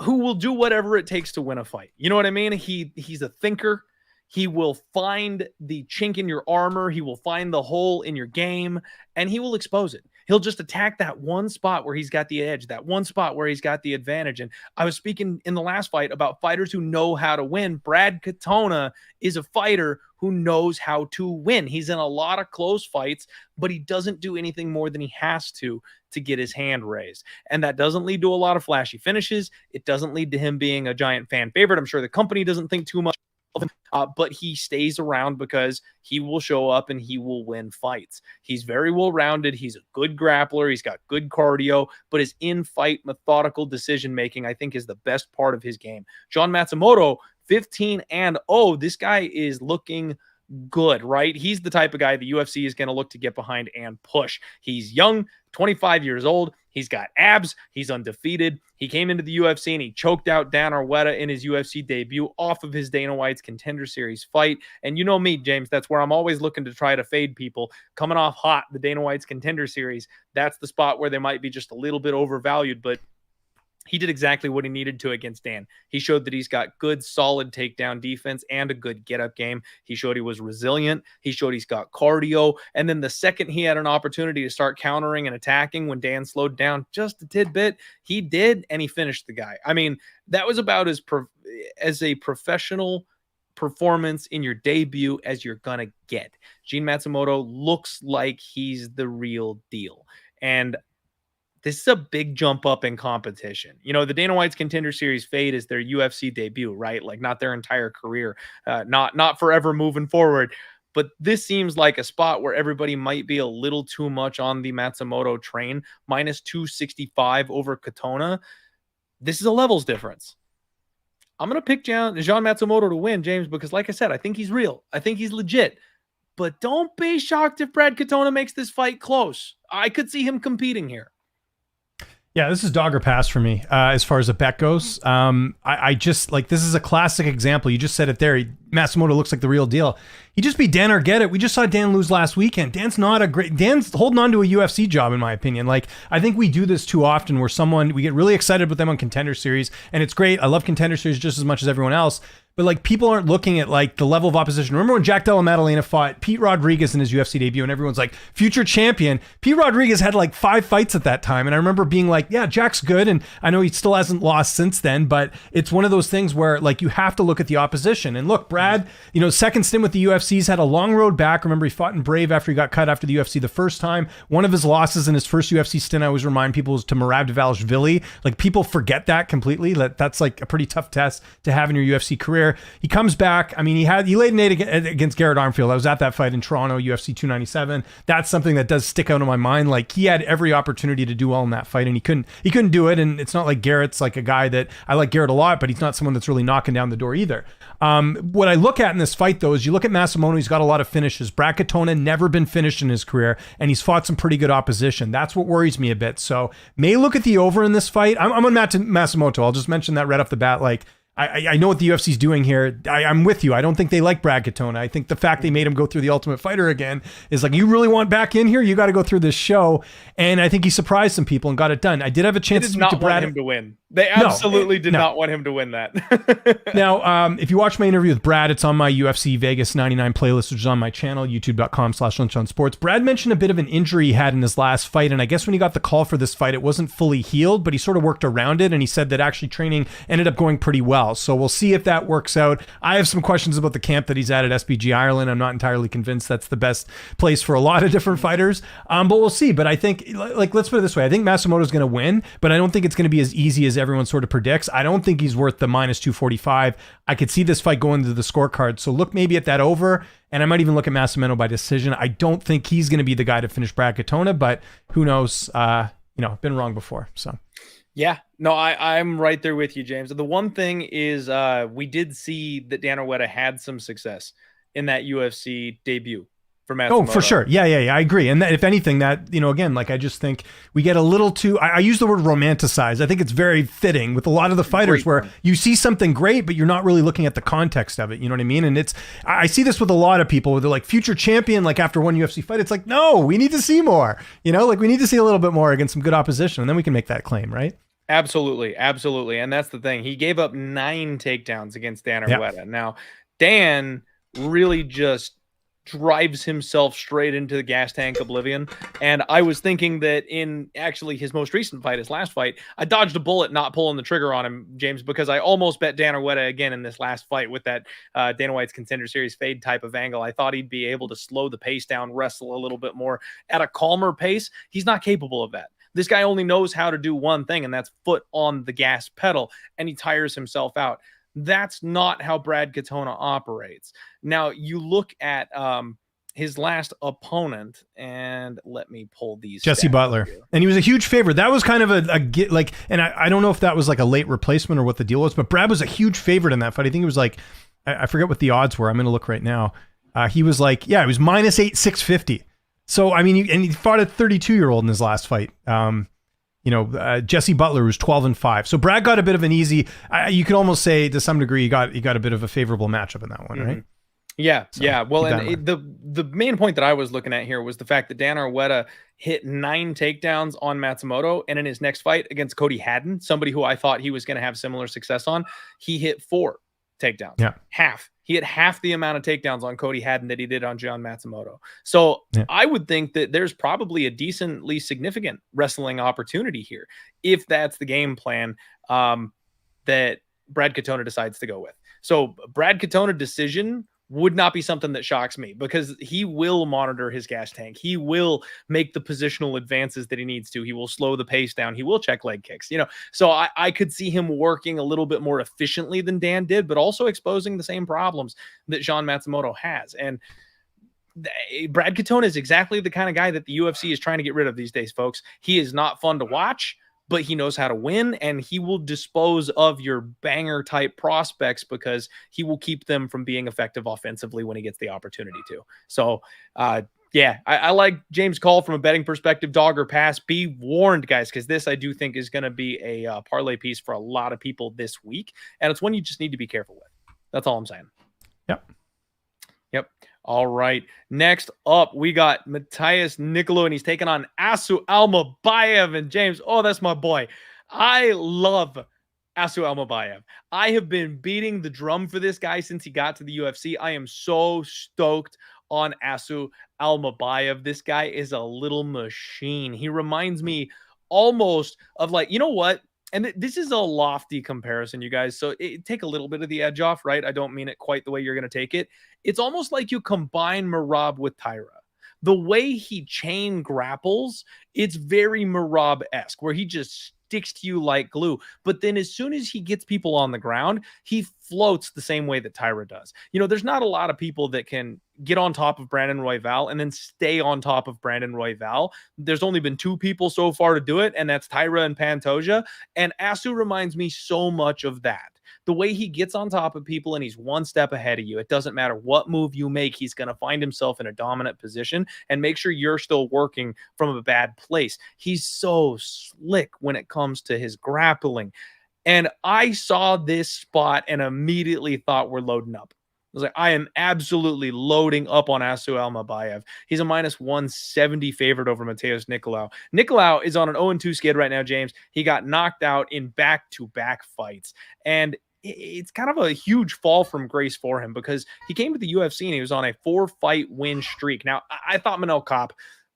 who will do whatever it takes to win a fight. You know what I mean? He's a thinker. He will find the chink in your armor. He will find the hole in your game, and he will expose it. He'll just attack that one spot where he's got the edge, that one spot where he's got the advantage. And I was speaking in the last fight about fighters who know how to win. Brad Katona is a fighter who knows how to win. He's in a lot of close fights, but he doesn't do anything more than he has to get his hand raised. And that doesn't lead to a lot of flashy finishes. It doesn't lead to him being a giant fan favorite. I'm sure the company doesn't think too much of him, but he stays around because he will show up and he will win fights. He's very well-rounded. He's a good grappler. He's got good cardio, but his in-fight methodical decision-making, I think, is the best part of his game. John Matsumoto, 15-0. This guy is looking good, right? He's the type of guy the UFC is going to look to get behind and push. He's young, 25 years old. He's got abs. He's undefeated. He came into the UFC and he choked out Dan Argueta in his UFC debut off of his Dana White's Contender Series fight. And you know me, James, that's where I'm always looking to try to fade people. Coming off hot, the Dana White's Contender Series, that's the spot where they might be just a little bit overvalued, but he did exactly what he needed to against Dan. He showed that he's got good, solid takedown defense and a good get-up game. He showed he was resilient. He showed he's got cardio. And then the second he had an opportunity to start countering and attacking when Dan slowed down just a tidbit, he did, and he finished the guy. I mean, that was about as a professional performance in your debut as you're going to get. Gene Matsumoto looks like he's the real deal. And this is a big jump up in competition. You know, the Dana White's Contender Series fade is their UFC debut, right? Like, not their entire career, not forever moving forward. But this seems like a spot where everybody might be a little too much on the Matsumoto train. Minus 265 over Katona. This is a levels difference. I'm going to pick Jean Matsumoto to win, James, because like I said, I think he's real. I think he's legit. But don't be shocked if Brad Katona makes this fight close. I could see him competing here. Yeah, this is dog or pass for me as far as a bet goes. I just like this is a classic example. You just said it there. Matsumoto looks like the real deal. He just beat Dan or get it. We just saw Dan lose last weekend. Dan's holding on to a UFC job, in my opinion. Like, I think we do this too often where we get really excited with them on Contender Series, and it's great. I love Contender Series just as much as everyone else. But like, people aren't looking at like the level of opposition. Remember when Jack Della Maddalena fought Pete Rodriguez in his UFC debut, and everyone's like, future champion. Pete Rodriguez had like 5 fights at that time, and I remember being like, yeah, Jack's good, and I know he still hasn't lost since then. But it's one of those things where like you have to look at the opposition. And look, Brad, second stint with the UFC's had a long road back. Remember, he fought in Brave after he got cut after the UFC the first time. One of his losses in his first UFC stint, I always remind people, was to Merab Dvalishvili. Like, people forget that completely. That's like a pretty tough test to have in your UFC career. He comes back. I mean, he laid an 8 against Garrett Armfield. I was at that fight in Toronto, UFC 297. That's something that does stick out in my mind. Like, he had every opportunity to do well in that fight, and he couldn't do it. And it's not like Garrett's like a guy that I like Garrett a lot, but he's not someone that's really knocking down the door either. What I look at in this fight, though, is you look at Matsumoto. He's got a lot of finishes. Brad Katona never been finished in his career, and he's fought some pretty good opposition. That's what worries me a bit. So may look at the over in this fight. I'm on Matsumoto. I'll just mention that right off the bat. Like, I know what the UFC's doing here. I'm with you. I don't think they like Brad Katona. I think the fact they made him go through the Ultimate Fighter again is like, you really want back in here? You got to go through this show. And I think he surprised some people and got it done. I did have a chance to speak to Brad. Want him to win. They absolutely did not want him to win that. Now, if you watch my interview with Brad, it's on my UFC Vegas 99 playlist, which is on my channel, youtube.com/lunchonsports. Brad mentioned a bit of an injury he had in his last fight. And I guess when he got the call for this fight, it wasn't fully healed, but he sort of worked around it. And he said that actually training ended up going pretty well. So we'll see if that works out. I have some questions about the camp that he's at SBG Ireland. I'm not entirely convinced that's the best place for a lot of different fighters. But we'll see. But I think, like, let's put it this way. I think Matsumoto's going to win, but I don't think it's going to be as easy as everyone sort of predicts. I don't think he's worth the -245. I could see this fight going to the scorecard. So look maybe at that over, and I might even look at Matsumoto by decision. I don't think he's going to be the guy to finish Brad Katona, but who knows? Been wrong before. So. Yeah, no, I'm right there with you, James. The one thing is we did see that Dan Argueta had some success in that UFC debut for Matsumoto. Oh, for sure. Yeah. I agree. And that, if anything, that, again, like, I just think we get a little too, I use the word romanticize. I think it's very fitting with a lot of the fighters where you see something great, but you're not really looking at the context of it. You know what I mean? And I see this with a lot of people where they're like, future champion, like after one UFC fight. It's like, no, we need to see more, like we need to see a little bit more against some good opposition, and then we can make that claim, right? Absolutely. And that's the thing. He gave up 9 takedowns against Dan Argueta. Yep. Now, Dan really just drives himself straight into the gas tank oblivion. And I was thinking that in actually his most recent fight, his last fight, I dodged a bullet not pulling the trigger on him, James, because I almost bet Dan Argueta again in this last fight with that Dana White's Contender Series fade type of angle. I thought he'd be able to slow the pace down, wrestle a little bit more at a calmer pace. He's not capable of that. This guy only knows how to do one thing, and that's foot on the gas pedal, and he tires himself out. That's not how Brad Katona operates. Now, you look at his last opponent, and let me pull these. Jesse Butler. Here. And he was a huge favorite. That was kind of and I don't know if that was like a late replacement or what the deal was, but Brad was a huge favorite in that fight. I think it was like, I forget what the odds were. I'm going to look right now. He was like, it was -8, 650. So, I mean, and he fought a 32-year-old in his last fight. Jesse Butler was 12-5. So Brad got a bit of an easy, you could almost say to some degree, he got a bit of a favorable matchup in that one, right? Yeah. So, yeah. Well, and the main point that I was looking at here was the fact that Dan Argueta hit 9 takedowns on Matsumoto, and in his next fight against Cody Haddon, somebody who I thought he was going to have similar success on, he hit 4 takedowns. Yeah. Half. He had half the amount of takedowns on Cody Haddon that he did on John Matsumoto. So I would think that there's probably a decently significant wrestling opportunity here, if that's the game plan that Brad Katona decides to go with. So Brad Katona decision would not be something that shocks me, because he will monitor his gas tank. He will make the positional advances that he needs to. He will slow the pace down. He will check leg kicks, so I could see him working a little bit more efficiently than Dan did, but also exposing the same problems that Jean Matsumoto has. And Brad Katona is exactly the kind of guy that the UFC is trying to get rid of these days, folks. He is not fun to watch, but he knows how to win, and he will dispose of your banger type prospects because he will keep them from being effective offensively when he gets the opportunity to. So Yeah, I like James' call from a betting perspective, dog or pass. Be warned, guys, because this I do think is going to be a parlay piece for a lot of people this week. And it's one you just need to be careful with. That's all I'm saying. Yep. All right. Next up, we got Matheus Nicolau, and he's taking on Asu Almabayev. And James, oh, that's my boy. I love Asu Almabayev. I have been beating the drum for this guy since he got to the UFC. I am so stoked on Asu Almabayev. This guy is a little machine. He reminds me almost of, like, you know what? And this is a lofty comparison, you guys. So take a little bit of the edge off, right? I don't mean it quite the way you're going to take it. It's almost like you combine Merab with Tyra. The way he chain grapples, it's very Merab-esque, where he just sticks to you like glue. But then as soon as he gets people on the ground, he floats the same way that Tyra does. You know, there's not a lot of people that can get on top of Brandon Royval and then stay on top of Brandon Royval. There's only been 2 people so far to do it, and that's Tyra and Pantoja. And Asu reminds me so much of that. The way he gets on top of people and he's one step ahead of you. It doesn't matter what move you make. He's going to find himself in a dominant position and make sure you're still working from a bad place. He's so slick when it comes to his grappling. And I saw this spot and immediately thought we're loading up. I was like, I am absolutely loading up on Asu Almabayev. He's a minus 170 favorite over Matheus Nicolau. Nicolau is on an 0-2 skid right now, James. He got knocked out in back-to-back fights. And it's kind of a huge fall from grace for him because he came to the UFC and he was on a 4-fight win streak. Now, I thought Manel Kopp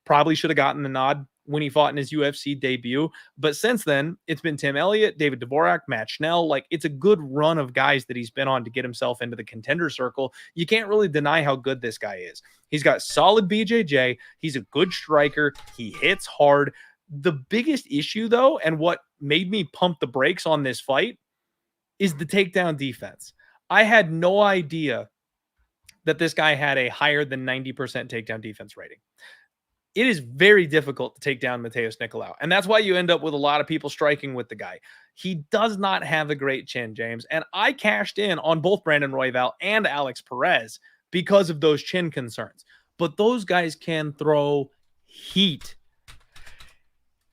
probably should have gotten the nod when he fought in his UFC debut. But since then, it's been Tim Elliott, David Dvorak, Matt Schnell. Like, it's a good run of guys that he's been on to get himself into the contender circle. You can't really deny how good this guy is. He's got solid BJJ. He's a good striker. He hits hard. The biggest issue, though, and what made me pump the brakes on this fight is the takedown defense. I had no idea that this guy had a higher than 90% takedown defense rating. It is very difficult to take down Matheus Nicolau. And that's why you end up with a lot of people striking with the guy. He does not have a great chin, James. And I cashed in on both Brandon Royval and Alex Perez because of those chin concerns. But those guys can throw heat.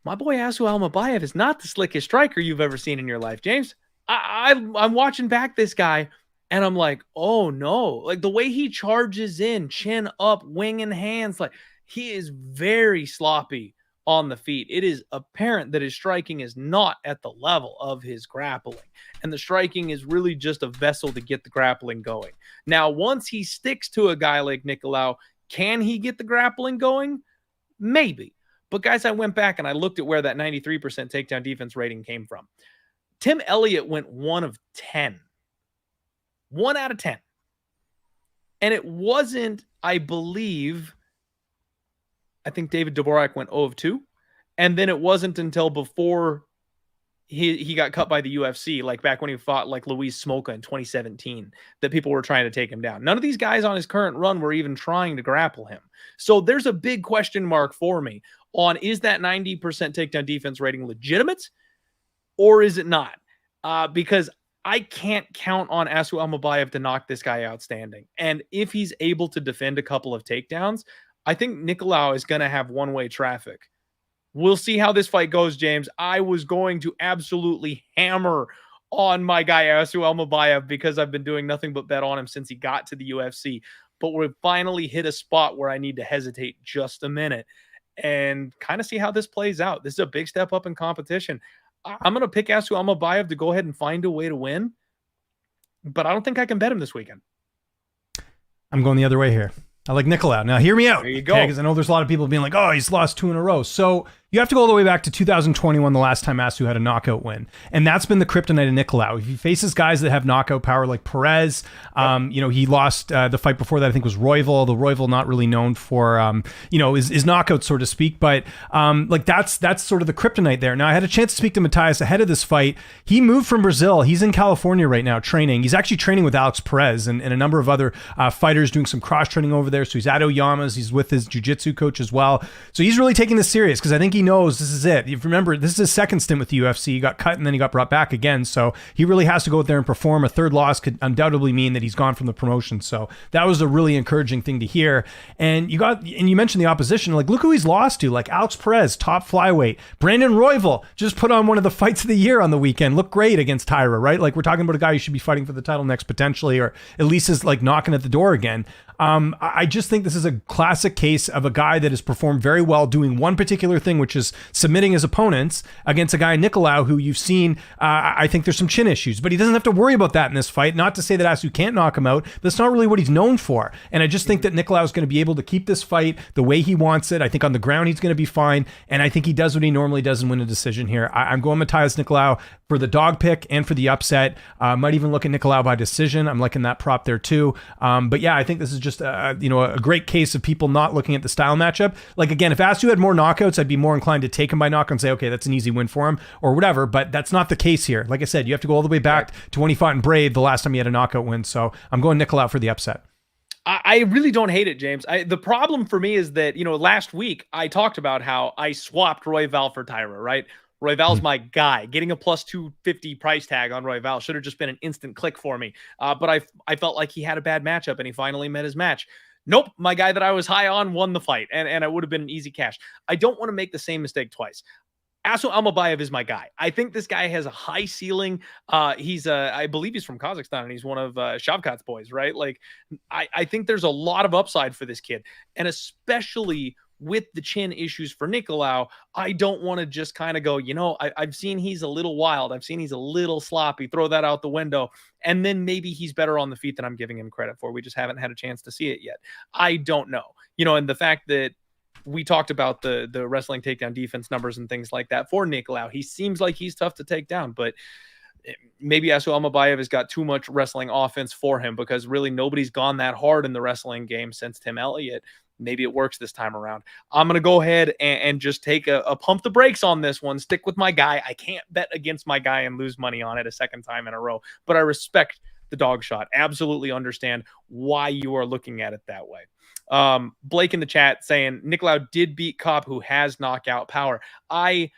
My boy Asu Almabayev is not the slickest striker you've ever seen in your life, James. I'm watching back this guy, and I'm like, oh no. Like, the way he charges in, chin up, wing and hands, like, he is very sloppy on the feet. It is apparent that his striking is not at the level of his grappling. And the striking is really just a vessel to get the grappling going. Now, once he sticks to a guy like Nicolau, can he get the grappling going? Maybe. But guys, I went back and I looked at where that 93% takedown defense rating came from. Tim Elliott went 1 of 10. 1 out of 10. And it wasn't, I believe, I think David Dvorak went 0 of 2. And then it wasn't until before he got cut by the UFC, like back when he fought like Luis Smolka in 2017, that people were trying to take him down. None of these guys on his current run were even trying to grapple him. So there's a big question mark for me on, is that 90% takedown defense rating legitimate or is it not? Because I can't count on Asu Almabayev to knock this guy out standing. And if he's able to defend a couple of takedowns, I think Nicolau is going to have one-way traffic. We'll see how this fight goes, James. I was going to absolutely hammer on my guy Asu Almabayev because I've been doing nothing but bet on him since he got to the UFC. But we've finally hit a spot where I need to hesitate just a minute and kind of see how this plays out. This is a big step up in competition. I'm going to pick Asu Almabayev to go ahead and find a way to win, but I don't think I can bet him this weekend. I'm going the other way here. I like Nicolau. Now, hear me out. There you go. Because I know there's a lot of people being like, oh, he's lost 2 in a row. So you have to go all the way back to 2021, the last time Asu had a knockout win. And that's been the kryptonite of Nicolau. If he faces guys that have knockout power like Perez, he lost the fight before that, I think was Royval, although Royval not really known for, his knockouts, so to speak. But that's sort of the kryptonite there. Now, I had a chance to speak to Matheus ahead of this fight. He moved from Brazil. He's in California right now training. He's actually training with Alex Perez and a number of other fighters doing some cross-training over there. So he's at Oyama's. He's with his jiu-jitsu coach as well. So he's really taking this serious because I think he knows this is it. You remember, this is his second stint with the UFC. He got cut and then he got brought back again. So he really has to go out there and perform. A third loss could undoubtedly mean that he's gone from the promotion. So that was a really encouraging thing to hear. And you mentioned the opposition. Like, look who he's lost to. Like Alex Perez, top flyweight. Brandon Royval just put on one of the fights of the year on the weekend. Looked great against Tyra, right? Like, we're talking about a guy who should be fighting for the title next potentially, or Elise is like knocking at the door again. I just think this is a classic case of a guy that has performed very well doing one particular thing, which is submitting his opponents, against a guy, Nicolau, who you've seen. I think there's some chin issues, but he doesn't have to worry about that in this fight. Not to say that Asu can't knock him out, but that's not really what he's known for. And I just think that Nicolau is going to be able to keep this fight the way he wants it. I think on the ground he's going to be fine, and I think he does what he normally does and win a decision here. I'm going Matheus Nicolau for the dog pick and for the upset. Might even look at Nicolau by decision. I'm liking that prop there too. But yeah, I think this is just a great case of people not looking at the style matchup. Like, again, if Asu had more knockouts, I'd be more inclined to take him by knockout and say, okay, that's an easy win for him or whatever. But that's not the case here. Like I said, you have to go all the way back to when he fought in Brave the last time he had a knockout win. So I'm going Nicolau for the upset. I really don't hate it, James. The problem for me is that, last week I talked about how I swapped Royval for Tyra, right? Royval's my guy. Getting a plus 250 price tag on Royval should have just been an instant click for me. But I felt like he had a bad matchup and he finally met his match. Nope, my guy that I was high on won the fight, and it would have been an easy cash. I don't want to make the same mistake twice. Asu Almabayev is my guy. I think this guy has a high ceiling. I believe he's from Kazakhstan, and he's one of Shavkat's boys, right? Like, I think there's a lot of upside for this kid, and especially with the chin issues for Nicolau, I don't want to just kind of go, I've seen he's a little wild. I've seen he's a little sloppy. Throw that out the window. And then maybe he's better on the feet than I'm giving him credit for. We just haven't had a chance to see it yet. I don't know. And the fact that we talked about the wrestling takedown defense numbers and things like that for Nicolau, he seems like he's tough to take down, but maybe Asu Almabayev has got too much wrestling offense for him, because really nobody's gone that hard in the wrestling game since Tim Elliott. Maybe it works this time around. I'm going to go ahead and just take a pump the brakes on this one. Stick with my guy. I can't bet against my guy and lose money on it a second time in a row, but I respect the dog shot. Absolutely understand why you are looking at it that way. Blake in the chat saying Nicolau did beat Kopp, who has knockout power. I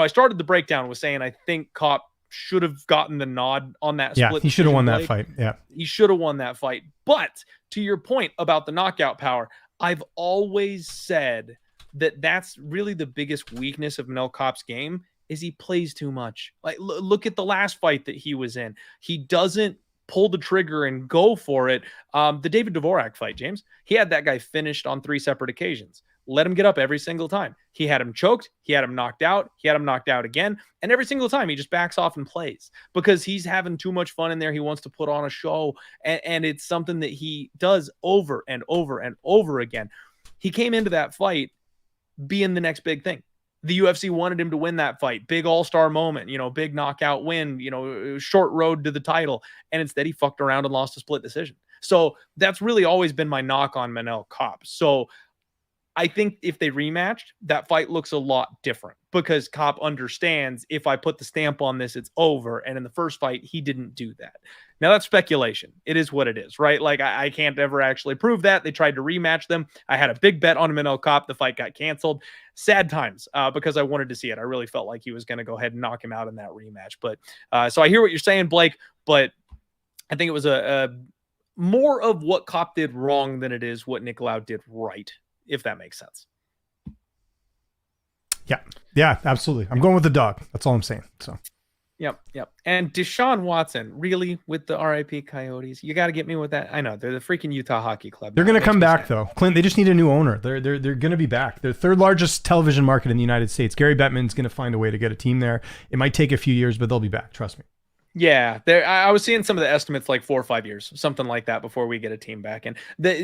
started the breakdown with saying I think Kopp should have gotten the nod on that split. Yeah, he should have won that fight. Yeah, he should have won that fight. But to your point about the knockout power, I've always said that that's really the biggest weakness of Manel Kopp's game, is he plays too much. Like, look at the last fight that he was in. He doesn't pull the trigger and go for it. The David Dvorak fight, James, he had that guy finished on 3 separate occasions. Let him get up every single time. He had him choked. He had him knocked out. He had him knocked out again. And every single time he just backs off and plays because he's having too much fun in there. He wants to put on a show. And it's something that he does over and over and over again. He came into that fight being the next big thing. The UFC wanted him to win that fight. Big all-star moment, big knockout win, short road to the title. And instead he fucked around and lost a split decision. So that's really always been my knock on Manel Kopp. So I think if they rematched, that fight looks a lot different because Kopp understands if I put the stamp on this, it's over. And in the first fight, he didn't do that. Now that's speculation. It is what it is, right? Like I can't ever actually prove that. They tried to rematch them. I had a big bet on Manel Kopp. The fight got canceled. Sad times because I wanted to see it. I really felt like he was going to go ahead and knock him out in that rematch. But so I hear what you're saying, Blake, but I think it was a more of what Kopp did wrong than it is what Nicolau did right, if that makes sense. Yeah, absolutely. I'm going with the dog. That's all I'm saying. So, yep. And Deshaun Watson, really, with the RIP Coyotes, you got to get me with that. I know they're the freaking Utah Hockey Club. They're going to come back though, Clint. They just need a new owner. They're going to be back. They're third largest television market in the United States. Gary Bettman's going to find a way to get a team there. It might take a few years, but they'll be back. Trust me. Yeah, I was seeing some of the estimates like 4 or 5 years, something like that, before we get a team back. And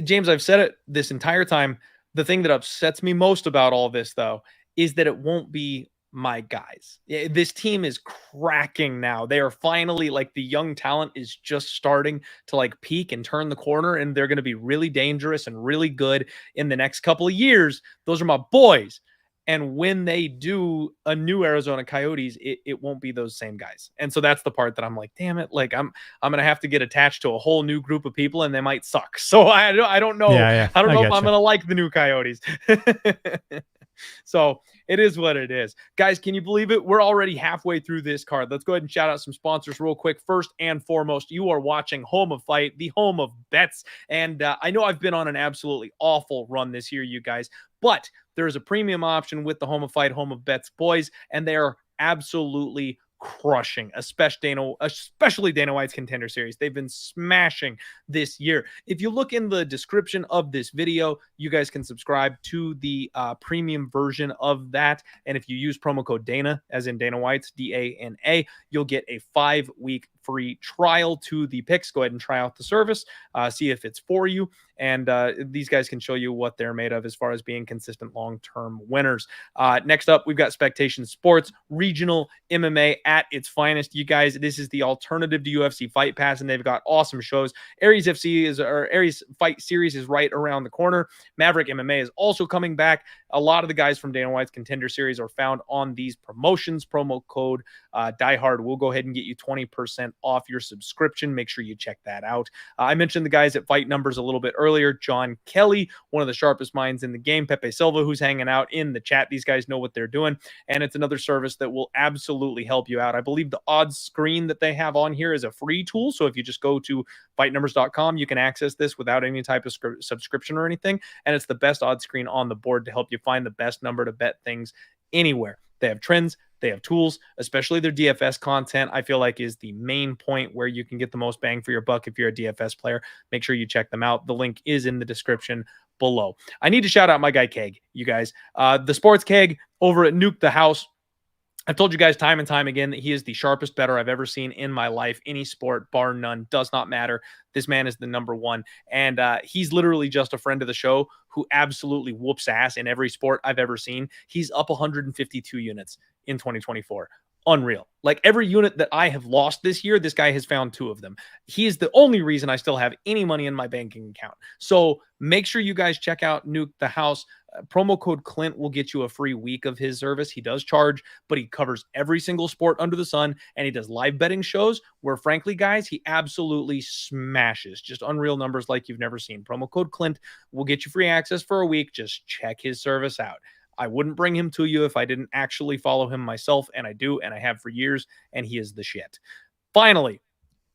James, I've said it this entire time. The thing that upsets me most about all this, though, is that it won't be my guys. This team is cracking now. They are finally, like, the young talent is just starting to like peak and turn the corner, and they're going to be really dangerous and really good in the next couple of years. Those are my boys. And when they do a new Arizona Coyotes, it won't be those same guys. And so that's the part that I'm like, damn it. Like I'm going to have to get attached to a whole new group of people and they might suck. So I don't know. Yeah, I don't know if I'm going to like the new Coyotes. So it is what it is. Guys, can you believe it? We're already halfway through this card. Let's go ahead and shout out some sponsors real quick. First and foremost, you are watching Home of Fight, the home of bets. And I know I've been on an absolutely awful run this year, you guys, but there is a premium option with the Home of Fight, Home of Bets boys, and they are absolutely crushing, especially Dana White's Contender Series. They've been smashing this year. If you look in the description of this video, you guys can subscribe to the premium version of that. And if you use promo code Dana, as in Dana White's, DANA, you'll get a 5-week free trial to the picks. Go ahead and try out the service, see if it's for you. And these guys can show you what they're made of as far as being consistent long-term winners. Next up, we've got Spectation Sports, regional MMA at its finest. You guys, this is the alternative to UFC Fight Pass, and they've got awesome shows. Aries Fight Series is right around the corner. Maverick MMA is also coming back. A lot of the guys from Dana White's Contender Series are found on these promotions. Promo code DieHard will go ahead and get you 20% off your subscription. Make sure you check that out. I mentioned the guys at Fight Numbers a little bit earlier. John Kelly, one of the sharpest minds in the game. Pepe Silva, who's hanging out in the chat. These guys know what they're doing, and it's another service that will absolutely help you out. I believe the odds screen that they have on here is a free tool, so if you just go to fightnumbers.com, you can access this without any type of subscription or anything, and it's the best odds screen on the board to help you find the best number to bet things anywhere. They have trends, they have tools, especially their DFS content, I feel like is the main point where you can get the most bang for your buck if you're a DFS player. Make sure you check them out. The link is in the description below. I need to shout out my guy Keg, you guys. The Sports Keg over at Nuke the House. I've told you guys time and time again that he is the sharpest bettor I've ever seen in my life. Any sport, bar none, does not matter. This man is the number one. And he's literally just a friend of the show who absolutely whoops ass in every sport I've ever seen. He's up 152 units in 2024. Unreal. Like every unit that I have lost this year, this guy has found 2 of them. He is the only reason I still have any money in my banking account. So make sure you guys check out Nuke the House. Promo code Clint will get you a free week of his service. He does charge, but he covers every single sport under the sun, and he does live betting shows where, frankly, guys, he absolutely smashes. Just unreal numbers like you've never seen. Promo code Clint will get you free access for a week. Just check his service out. I wouldn't bring him to you if I didn't actually follow him myself, and I do, and I have for years, and he is the shit. Finally,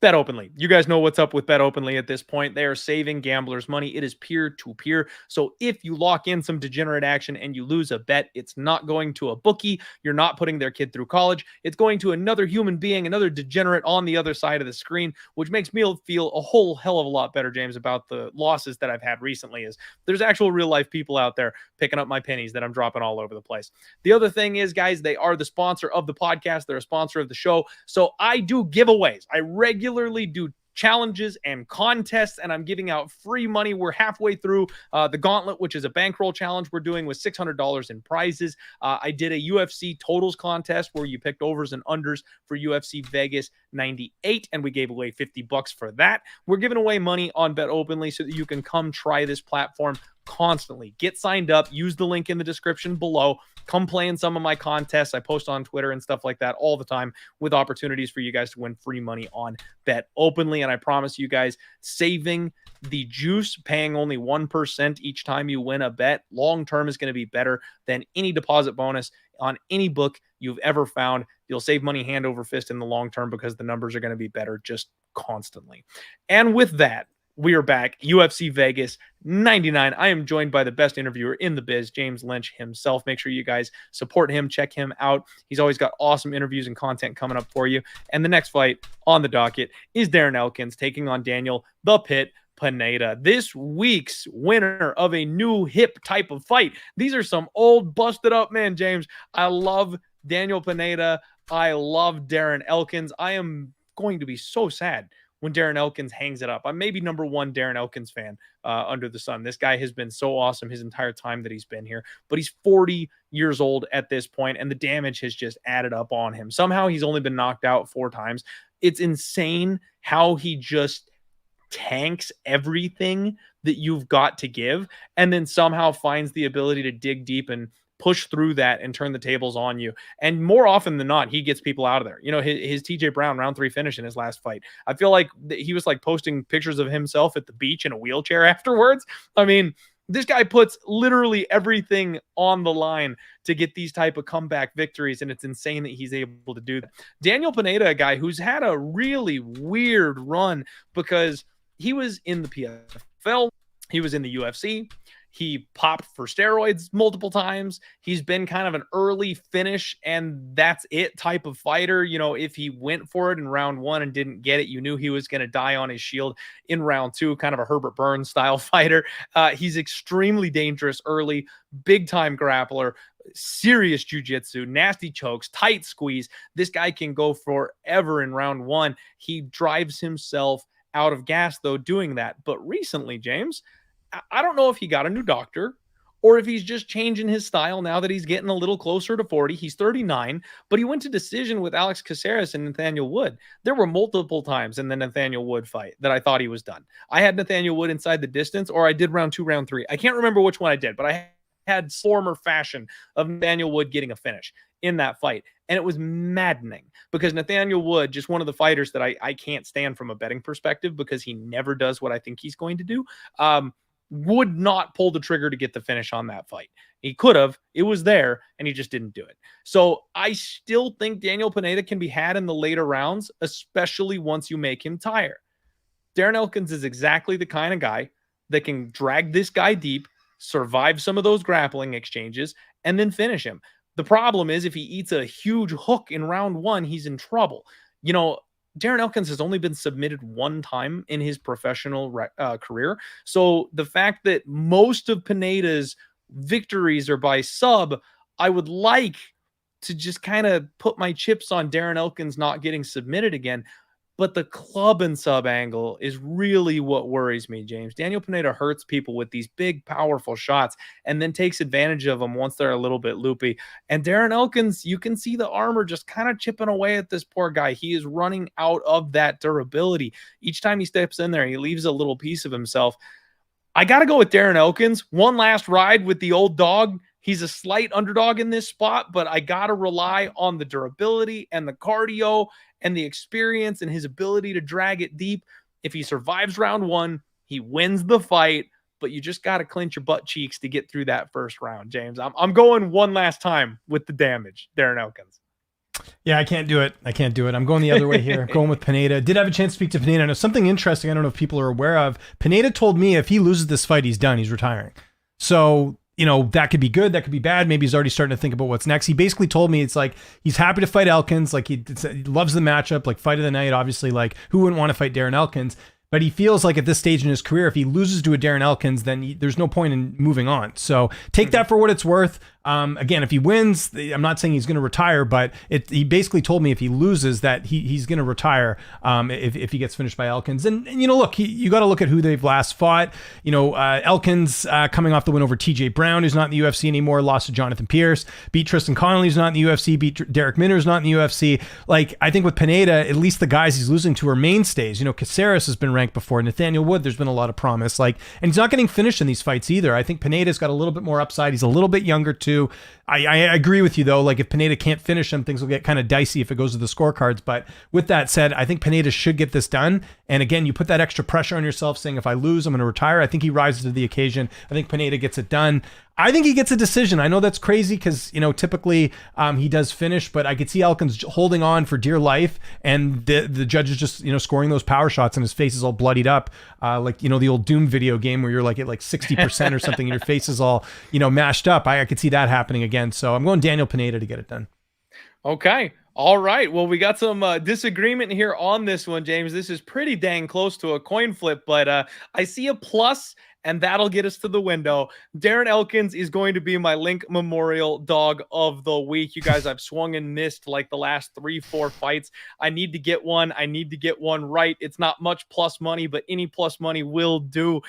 Bet Openly. You guys know what's up with Bet Openly at this point. They are saving gamblers money. It is peer-to-peer. So if you lock in some degenerate action and you lose a bet, it's not going to a bookie. You're not putting their kid through college. It's going to another human being, another degenerate on the other side of the screen, which makes me feel a whole hell of a lot better, James, about the losses that I've had recently. Is there's actual real-life people out there picking up my pennies that I'm dropping all over the place. The other thing is, guys, they are the sponsor of the podcast. They're a sponsor of the show. So I do giveaways. I regularly do challenges and contests, and I'm giving out free money. We're halfway through the Gauntlet, which is a bankroll challenge we're doing with $600 in prizes. I did a UFC totals contest where you picked overs and unders for UFC Vegas 98, and we gave away $50 for that. We're giving away money on Bet Openly so that you can come try this platform constantly. Get signed up. Use the link in the description below. Come play in some of my contests. I post on Twitter and stuff like that all the time with opportunities for you guys to win free money on Bet Openly. And I promise you guys, saving the juice, paying only 1% each time you win a bet, long-term is going to be better than any deposit bonus on any book you've ever found. You'll save money hand over fist in the long term because the numbers are going to be better just constantly. And with that, we are back. UFC Vegas 99. I am joined by the best interviewer in the biz, James Lynch himself. Make sure you guys support him. Check him out. He's always got awesome interviews and content coming up for you. And the next fight on the docket is Darren Elkins taking on Daniel the Pit Pineda. This week's winner of a new hip type of fight. These are some old busted up men, James. I love Daniel Pineda. I love Darren Elkins. I am going to be so sad when Darren Elkins hangs it up. I'm maybe number one Darren Elkins fan under the sun. This guy has been so awesome his entire time that he's been here, but he's 40 years old at this point, and the damage has just added up on him. Somehow he's only been knocked out 4 times. It's insane how he just tanks everything that you've got to give, and then somehow finds the ability to dig deep and push through that and turn the tables on you. And more often than not, he gets people out of there. You know, his TJ Brown round 3 finish in his last fight. I feel like he was like posting pictures of himself at the beach in a wheelchair afterwards. I mean, This guy puts literally everything on the line to get these type of comeback victories, and it's insane that he's able to do that. Daniel Pineda, a guy who's had a really weird run because he was in the PFL, he was in the UFC, he popped for steroids multiple times. He's been kind of an early finish and that's it type of fighter. You know, if he went for it in round 1 and didn't get it, you knew he was going to die on his shield in round 2, kind of a Herbert Burns style fighter. He's extremely dangerous early, big time grappler, serious jiu-jitsu, nasty chokes, tight squeeze. This guy can go forever in round 1. He drives himself out of gas though doing that. But recently, James, I don't know if he got a new doctor or if he's just changing his style now that he's getting a little closer to 40. He's 39, but he went to decision with Alex Caceres and Nathaniel Wood. There were multiple times in the Nathaniel Wood fight that I thought he was done. I had Nathaniel Wood inside the distance, or I did round 2, round 3. I can't remember which one I did, but I had former fashion of Nathaniel Wood getting a finish in that fight. And it was maddening because Nathaniel Wood, just one of the fighters that I can't stand from a betting perspective because he never does what I think he's going to do. Would not pull the trigger to get the finish on that fight. He could have, it was there, and he just didn't do it. So I still think Daniel Pineda can be had in the later rounds, especially once you make him tire. Darren Elkins is exactly the kind of guy that can drag this guy deep, survive some of those grappling exchanges, and then finish him. The problem is if he eats a huge hook in round 1, he's in trouble. You know, Darren Elkins has only been submitted 1 time in his professional career. So the fact that most of Pineda's victories are by sub, I would like to just kind of put my chips on Darren Elkins not getting submitted again. But the club and sub angle is really what worries me, James. Daniel Pineda hurts people with these big, powerful shots and then takes advantage of them once they're a little bit loopy. And Darren Elkins, you can see the armor just kind of chipping away at this poor guy. He is running out of that durability. Each time he steps in there, he leaves a little piece of himself. I got to go with Darren Elkins. One last ride with the old dog. He's a slight underdog in this spot, but I got to rely on the durability and the cardio and the experience and his ability to drag it deep. If he survives round 1, he wins the fight, but you just got to clench your butt cheeks to get through that first round, James. I'm going one last time with the damage, Darren Elkins. Yeah, I can't do it. I'm going the other way here. Going with Pineda. Did have a chance to speak to Pineda. Now, something interesting I don't know if people are aware of. Pineda told me if he loses this fight, he's done. He's retiring. So, you know, that could be good. That could be bad. Maybe he's already starting to think about what's next. He basically told me it's like he's happy to fight Elkins. Like he loves the matchup, like fight of the night. Obviously, like who wouldn't want to fight Darren Elkins? But he feels like at this stage in his career, if he loses to a Darren Elkins, then there's no point in moving on. So take that for what it's worth. Again, if he wins, I'm not saying he's going to retire, but he basically told me if he loses that he's going to retire if he gets finished by Elkins. And you know, look, you got to look at who they've last fought. You know, Elkins coming off the win over TJ Brown, who's not in the UFC anymore, lost to Jonathan Pierce, beat Tristan Connolly, who's not in the UFC, beat Derek Minner, who's not in the UFC. Like, I think with Pineda, at least the guys he's losing to are mainstays. You know, Caceres has been ranked before. Nathaniel Wood, there's been a lot of promise. Like, and he's not getting finished in these fights either. I think Pineda's got a little bit more upside. He's a little bit younger too. I agree with you though. Like if Pineda can't finish him, things will get kind of dicey if it goes to the scorecards. But with that said, I think Pineda should get this done. And again, you put that extra pressure on yourself saying, if I lose, I'm going to retire. I think he rises to the occasion. I think Pineda gets it done. I think he gets a decision. I know that's crazy because, you know, typically he does finish, but I could see Elkins holding on for dear life and the judge is just, you know, scoring those power shots and his face is all bloodied up. Like, you know, the old Doom video game where you're like at like 60% or something and your face is all, you know, mashed up. I could see that happening again. So I'm going Daniel Pineda to get it done. Okay. All right. Well, we got some disagreement here on this one, James. This is pretty dang close to a coin flip, but I see a plus, and that'll get us to the window. Darren Elkins is going to be my Link Memorial Dog of the Week. You guys, I've swung and missed like the last 3-4 fights. I need to get one. I need to get one right. It's not much plus money, but any plus money will do.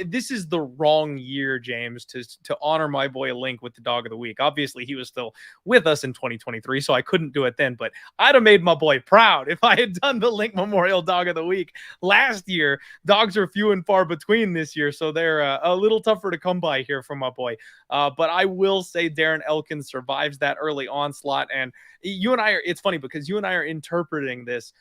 This is the wrong year, James, to honor my boy Link with the Dog of the Week. Obviously, he was still with us in 2023, so I couldn't do it then, but I'd have made my boy proud if I had done the Link Memorial Dog of the Week last year. Dogs are few and far between this year, so they're a little tougher to come by here from my boy. But I will say Darren Elkins survives that early onslaught. And you and I it's funny because you and I are interpreting this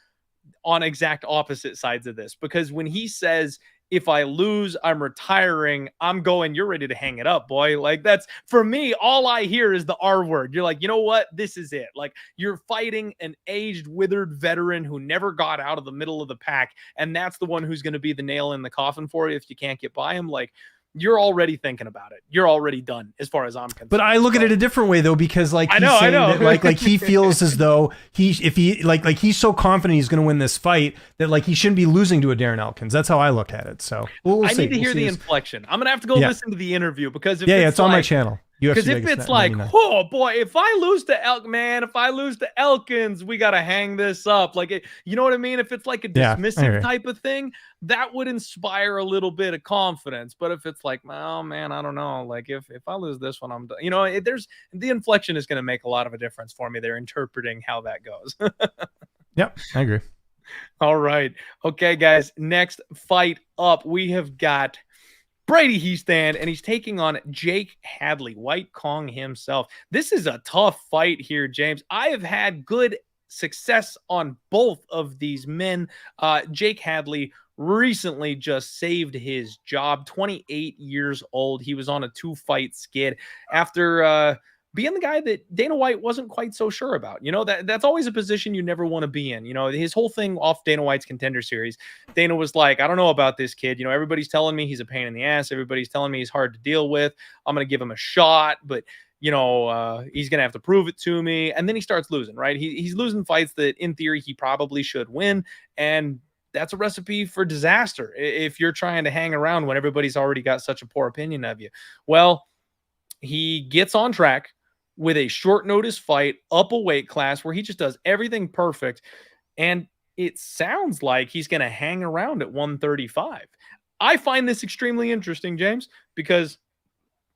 on exact opposite sides of this, because when he says, if I lose, I'm retiring, I'm going, you're ready to hang it up, boy. Like, that's, for me, all I hear is the R word. You're like, you know what? This is it. Like, you're fighting an aged, withered veteran who never got out of the middle of the pack, and that's the one who's going to be the nail in the coffin for you if you can't get by him. Like, you're already thinking about it. You're already done, as far as I'm concerned. But I look at it a different way, though, because like I he's know. that, like he feels as though if he he's so confident he's going to win this fight that like he shouldn't be losing to a Darren Elkins. That's how I look at it. So we'll I see. need to hear the inflection. I'm gonna have to go listen to the interview, because if it's on my channel. Because if it's like, oh boy, if I lose to Elkins, we got to hang this up. Like, you know what I mean? If it's like a dismissive type of thing, that would inspire a little bit of confidence. But if it's like, oh man, I don't know. Like if I lose this one, I'm done. You know, there's the inflection is going to make a lot of a difference for me. They're interpreting how that goes. Yep, I agree. All right. Okay, guys. Next fight up, we have got Brady Hiestand, and he's taking on Jake Hadley, White Kong himself. This is a tough fight here, James. I have had good success on both of these men. Jake Hadley recently just saved his job, 28 years old. He was on a 2-fight skid after being the guy that Dana White wasn't quite so sure about. You know, that's always a position you never want to be in. You know, his whole thing off Dana White's Contender Series, Dana was like, I don't know about this kid. You know, everybody's telling me he's a pain in the ass. Everybody's telling me he's hard to deal with. I'm going to give him a shot, but you know, he's going to have to prove it to me. And then he starts losing, right? He's losing fights that in theory he probably should win. And that's a recipe for disaster if you're trying to hang around when everybody's already got such a poor opinion of you. Well, he gets on track with a short notice fight up a weight class where he just does everything perfect. And it sounds like he's going to hang around at 135. I find this extremely interesting, James, because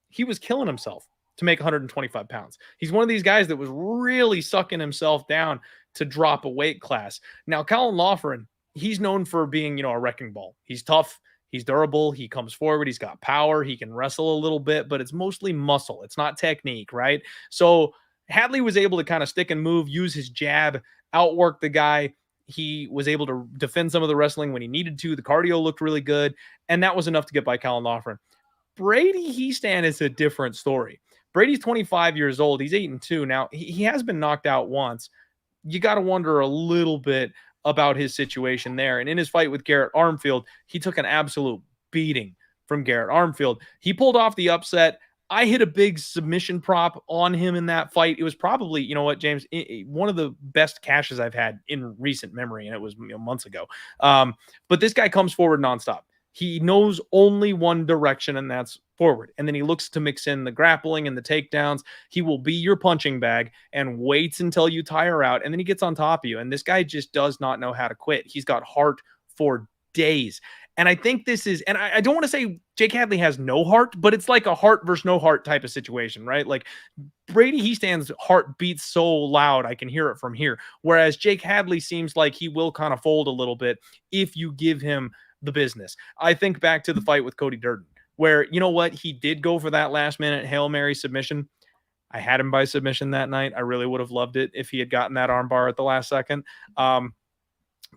he was killing himself to make 125 pounds. He's one of these guys that was really sucking himself down to drop a weight class. Now, Colin Loughran, he's known for being, you know, a wrecking ball. He's tough. He's durable. He comes forward. He's got power. He can wrestle a little bit, but it's mostly muscle. It's not technique, right? So Hadley was able to kind of stick and move, use his jab, outwork the guy. He was able to defend some of the wrestling when he needed to. The cardio looked really good, and that was enough to get by Colin Loughran. Brady Hiestand is a different story. Brady's 25 years old. He's 8-2. Now, he has been knocked out once. You got to wonder a little bit about his situation there. And in his fight with Garrett Armfield, he took an absolute beating from Garrett Armfield. He pulled off the upset. I hit a big submission prop on him in that fight. It was probably, you know what, James, one of the best cashes I've had in recent memory, and it was months ago. But this guy comes forward nonstop. He knows only one direction, and that's forward. And then he looks to mix in the grappling and the takedowns. He will be your punching bag and waits until you tire out, and then he gets on top of you. And this guy just does not know how to quit. He's got heart for days. And I think this is, and I don't want to say Jake Hadley has no heart, but it's like a heart versus no heart type of situation, right? Like Brady Hiestand's heart beats so loud, I can hear it from here. Whereas Jake Hadley seems like he will kind of fold a little bit if you give him the business. I think back to the fight with Cody Durden, where, you know what, he did go for that last minute Hail Mary submission. I had him by submission that night. I really would have loved it if he had gotten that arm bar at the last second.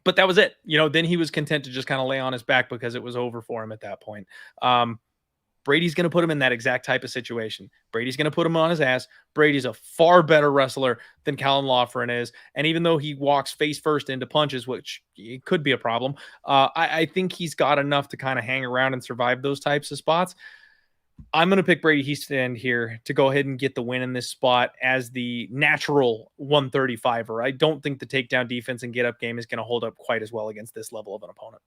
But that was it. You know, then he was content to just kind of lay on his back because it was over for him at that point. Brady's going to put him in that exact type of situation. Brady's going to put him on his ass. Brady's a far better wrestler than Colin Loughran is. And even though he walks face first into punches, which it could be a problem, I think he's got enough to kind of hang around and survive those types of spots. I'm going to pick Brady Hiestand here to go ahead and get the win in this spot as the natural 135er. I don't think the takedown defense and get-up game is going to hold up quite as well against this level of an opponent.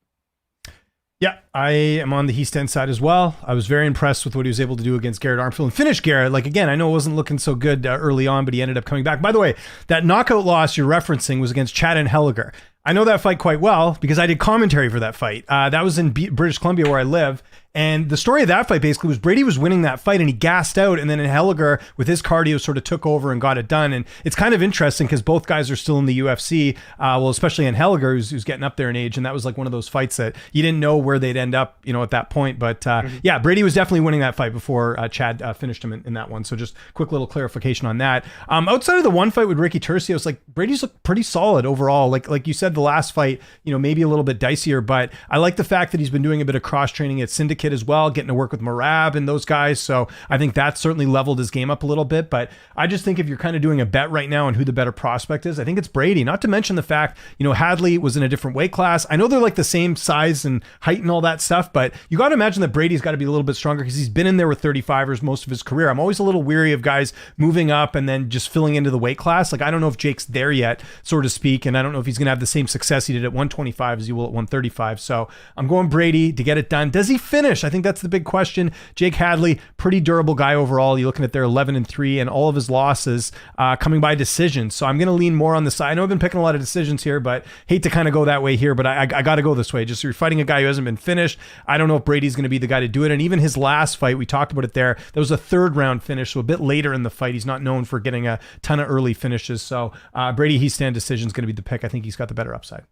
Yeah, I am on the Hiestand side as well. I was very impressed with what he was able to do against Garrett Armfield and finish Garrett. Like, again, I know it wasn't looking so good early on, but he ended up coming back. By the way, that knockout loss you're referencing was against Chad and Helliger. I know that fight quite well because I did commentary for that fight. That was in British Columbia where I live. And the story of that fight basically was Brady was winning that fight and he gassed out, and then Helliger with his cardio sort of took over and got it done. And it's kind of interesting because both guys are still in the UFC, well, especially in Helliger, who's getting up there in age, and that was like one of those fights that you didn't know where they'd end up, at that point. But yeah, Brady was definitely winning that fight before Chad finished him in that one. So just quick little clarification on that. Outside of the one fight with Ricky Turcios, like Brady's looked pretty solid overall. Like you said, the last fight, maybe a little bit dicier, but I like the fact that he's been doing a bit of cross training at Syndicate as well, getting to work with Marab and those guys. So I think that certainly leveled his game up a little bit. But I just think if you're kind of doing a bet right now on who the better prospect is, I think it's Brady. Not to mention the fact, Hadley was in a different weight class. I know they're like the same size and height and all that stuff, but you got to imagine that Brady's got to be a little bit stronger because he's been in there with 35ers most of his career. I'm always a little weary of guys moving up and then just filling into the weight class. Like, I don't know if Jake's there yet, so to speak, and I don't know if he's going to have the same success he did at 125 as he will at 135. So I'm going Brady to get it done. Does he finish? I think that's the big question. Jake Hadley, pretty durable guy overall. You're looking at their 11-3 and all of his losses coming by decision. So I'm going to lean more on the side. I know I've been picking a lot of decisions here, but hate to kind of go that way here, but I got to go this way. Just you're fighting a guy who hasn't been finished. I don't know if Brady's going to be the guy to do it. And even his last fight, we talked about it there, that was a third round finish, so a bit later in the fight. He's not known for getting a ton of early finishes. So Brady Hiestand decision is going to be the pick. I think he's got the better upside.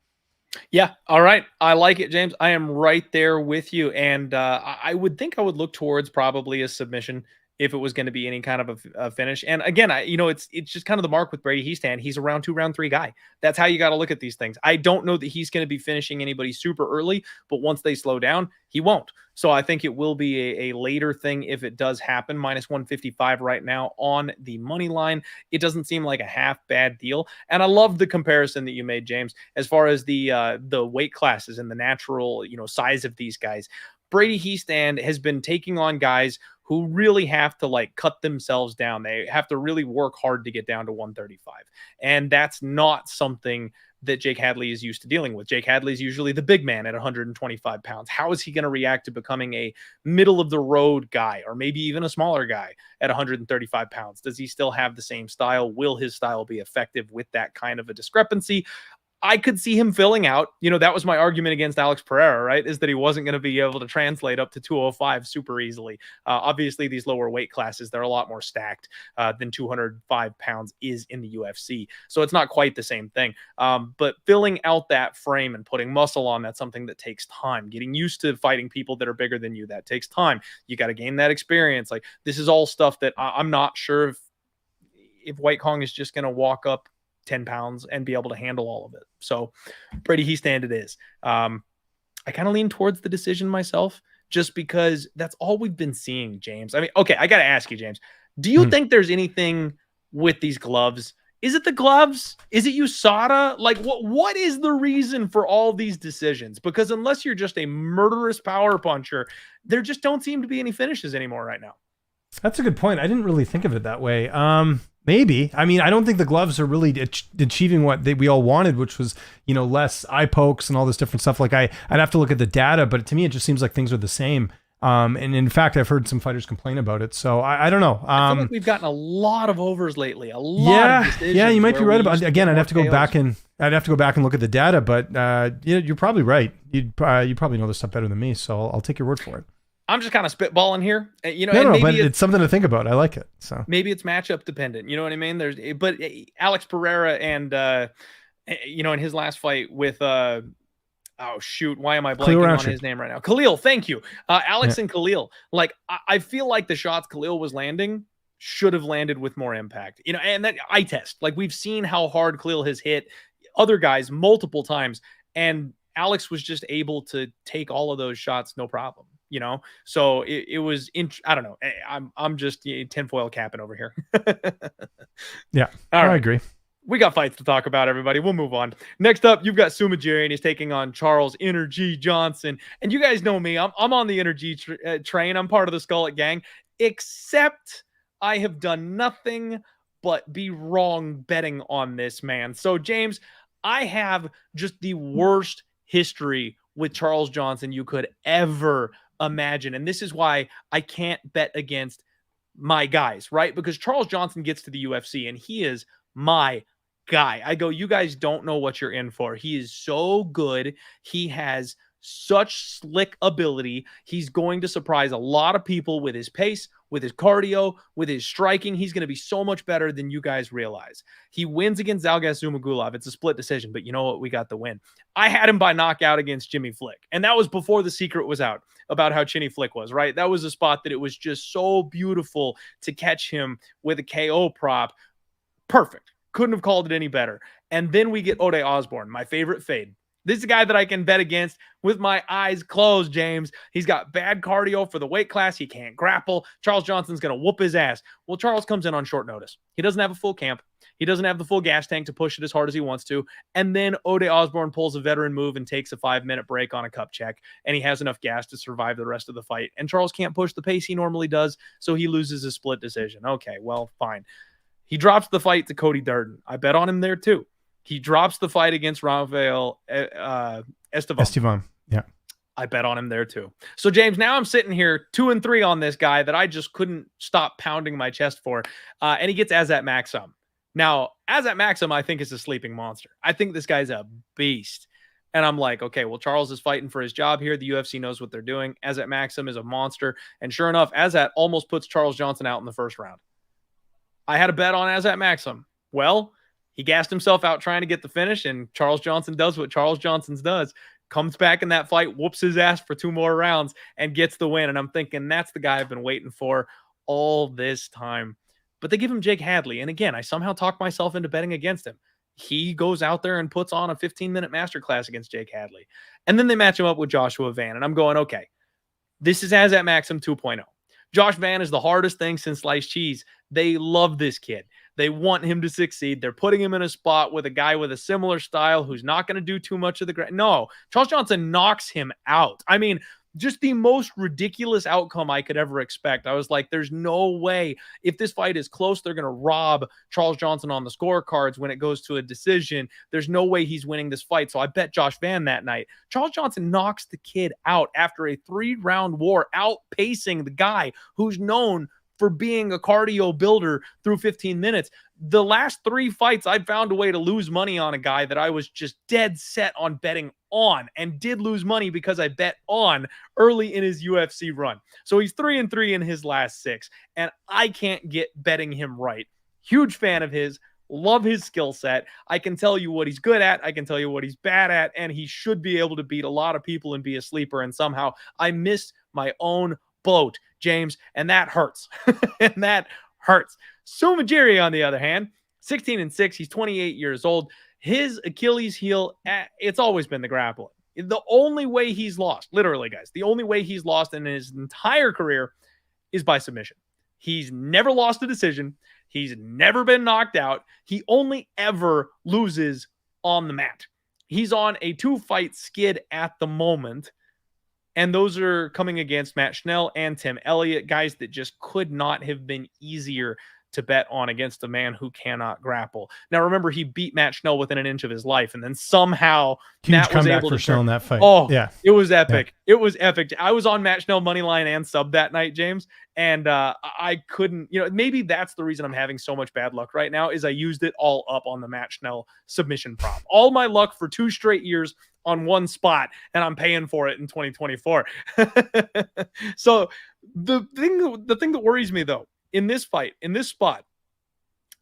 Yeah. All right. I like it, James. I am right there with you. And I would think I would look towards probably a submission if it was going to be any kind of a finish. And again, it's just kind of the mark with Brady Hiestand. He's a round 2, round 3 guy. That's how you got to look at these things. I don't know that he's going to be finishing anybody super early, but once they slow down, he won't. So I think it will be a later thing if it does happen. Minus 155 right now on the money line. It doesn't seem like a half bad deal. And I love the comparison that you made, James, as far as the weight classes and the natural, size of these guys. Brady Hiestand has been taking on guys who really have to like cut themselves down. They have to really work hard to get down to 135. And that's not something that Jake Hadley is used to dealing with. Jake Hadley is usually the big man at 125 pounds. How is he going to react to becoming a middle of the road guy, or maybe even a smaller guy at 135 pounds? Does he still have the same style? Will his style be effective with that kind of a discrepancy? I could see him filling out. That was my argument against Alex Pereira, right? Is that he wasn't going to be able to translate up to 205 super easily. Obviously, these lower weight classes, they're a lot more stacked than 205 pounds is in the UFC. So it's not quite the same thing. But filling out that frame and putting muscle on, that's something that takes time. Getting used to fighting people that are bigger than you, that takes time. You got to gain that experience. Like, this is all stuff that I'm not sure if White Kong is just going to walk up 10 pounds and be able to handle all of it. So Brady Hiestand it is. I kind of lean towards the decision myself, just because that's all we've been seeing, James. I mean, okay, I got to ask you, James, do you think there's anything with these gloves? Is it the gloves? Is it USADA? Like, what is the reason for all these decisions? Because unless you're just a murderous power puncher, there just don't seem to be any finishes anymore right now. That's a good point. I didn't really think of it that way. Maybe. I mean, I don't think the gloves are really achieving what we all wanted, which was, less eye pokes and all this different stuff. Like I'd have to look at the data, but to me, it just seems like things are the same. And in fact, I've heard some fighters complain about it. So I don't know. I feel like we've gotten a lot of overs lately. A lot of decisions. Yeah, you might be right about it. Again, I'd have to go back and look at the data, but you're probably right. You probably know this stuff better than me. So I'll take your word for it. I'm just kind of spitballing here, No, but it's something to think about. I like it. So maybe it's matchup dependent. You know what I mean? But Alex Pereira and in his last fight with why am I blanking on his name right now? Khalil, thank you, Alex and Khalil. Like I feel like the shots Khalil was landing should have landed with more impact. And that eye test. Like we've seen how hard Khalil has hit other guys multiple times, and Alex was just able to take all of those shots no problem. So it was, I don't know. I'm just tinfoil capping over here. Yeah, all right. I agree. We got fights to talk about, everybody. We'll move on. Next up, you've got Sumudaerji, and he's taking on Charles Energy Johnson. And you guys know me. I'm on the Energy train. I'm part of the Skullet gang, except I have done nothing but be wrong betting on this man. So, James, I have just the worst history with Charles Johnson you could ever imagine. And this is why I can't bet against my guys, right? Because Charles Johnson gets to the UFC and he is my guy. I go, you guys don't know what you're in for. He is so good. He has such slick ability. He's going to surprise a lot of people with his pace, with his cardio, with his striking. He's going to be so much better than you guys realize. He wins against Zhalgas Zhumagulov. It's a split decision, but you know what? We got the win. I had him by knockout against Jimmy Flick, and that was before the secret was out about how chinny Flick was, right? That was a spot that it was just so beautiful to catch him with a KO prop. Perfect. Couldn't have called it any better. And then we get Ode Osborne, my favorite fade. This is a guy that I can bet against with my eyes closed, James. He's got bad cardio for the weight class. He can't grapple. Charles Johnson's going to whoop his ass. Well, Charles comes in on short notice. He doesn't have a full camp. He doesn't have the full gas tank to push it as hard as he wants to. And then Ode Osborne pulls a veteran move and takes a 5-minute break on a cup check. And he has enough gas to survive the rest of the fight. And Charles can't push the pace he normally does, so he loses a split decision. Okay, well, fine. He drops the fight to Cody Durden. I bet on him there too. He drops the fight against Rafael Estevam. Yeah. I bet on him there too. So, James, now I'm sitting here 2-3 on this guy that I just couldn't stop pounding my chest for. And he gets Azat Maxim. Now, Azat Maxim, I think, is a sleeping monster. I think this guy's a beast. And I'm like, okay, well, Charles is fighting for his job here. The UFC knows what they're doing. Azat Maxim is a monster. And sure enough, Azat almost puts Charles Johnson out in the first round. I had a bet on Azat Maxim. Well, he gassed himself out trying to get the finish, and Charles Johnson does what Charles Johnson does. Comes back in that fight, whoops his ass for 2 more rounds, and gets the win. And I'm thinking, that's the guy I've been waiting for all this time. But they give him Jake Hadley. And again, I somehow talked myself into betting against him. He goes out there and puts on a 15-minute masterclass against Jake Hadley. And then they match him up with Joshua Van. And I'm going, okay, this is Azat Maxim 2.0. Josh Van is the hardest thing since sliced cheese. They love this kid. They want him to succeed. They're putting him in a spot with a guy with a similar style who's not going to do too much of the No, Charles Johnson knocks him out. I mean, just the most ridiculous outcome I could ever expect. I was like, there's no way. If this fight is close, they're going to rob Charles Johnson on the scorecards when it goes to a decision. There's no way he's winning this fight. So I bet Josh Van that night. Charles Johnson knocks the kid out after a 3-round war, outpacing the guy who's known for being a cardio builder through 15 minutes. The last 3 fights, I'd found a way to lose money on a guy that I was just dead set on betting on, and did lose money because I bet on early in his UFC run. So he's 3-3 in his last 6, and I can't get betting him right. Huge fan of his. Love his skill set. I can tell you what he's good at. I can tell you what he's bad at, and he should be able to beat a lot of people and be a sleeper. And somehow I missed my own boat, James, and that hurts. And that hurts. Sumudaerji, on the other hand, 16-6. He's 28 years old. His Achilles heel, it's always been the grappling. The only way he's lost, literally, guys, the only way he's lost in his entire career is by submission. He's never lost a decision. He's never been knocked out. He only ever loses on the mat. He's on a 2-fight skid at the moment. And those are coming against Matt Schnell and Tim Elliott, guys that just could not have been easier to bet on against a man who cannot grapple. Now, remember, he beat Matt Schnell within an inch of his life, and then somehow Matt was able to Schnell in that fight. Oh, yeah, it was epic. Yeah. It was epic. I was on Matt Schnell money line and sub that night, James, and I couldn't. Maybe that's the reason I'm having so much bad luck right now. Is I used it all up on the Matt Schnell submission prop. All my luck for 2 straight years on one spot, and I'm paying for it in 2024. So the thing that worries me though, in this fight, in this spot,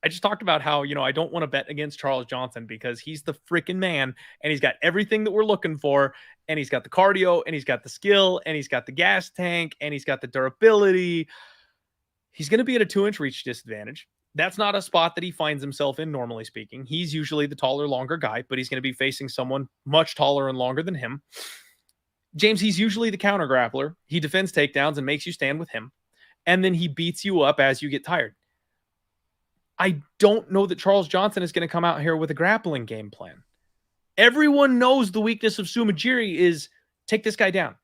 I just talked about how, I don't want to bet against Charles Johnson because he's the freaking man, and he's got everything that we're looking for, and he's got the cardio, and he's got the skill, and he's got the gas tank, and he's got the durability. He's going to be at a 2-inch reach disadvantage. That's not a spot that he finds himself in, normally speaking. He's usually the taller, longer guy, but he's going to be facing someone much taller and longer than him. James, he's usually the counter grappler. He defends takedowns and makes you stand with him. And then he beats you up as you get tired. I don't know that Charles Johnson is going to come out here with a grappling game plan. Everyone knows the weakness of Sumudaerji is take this guy down.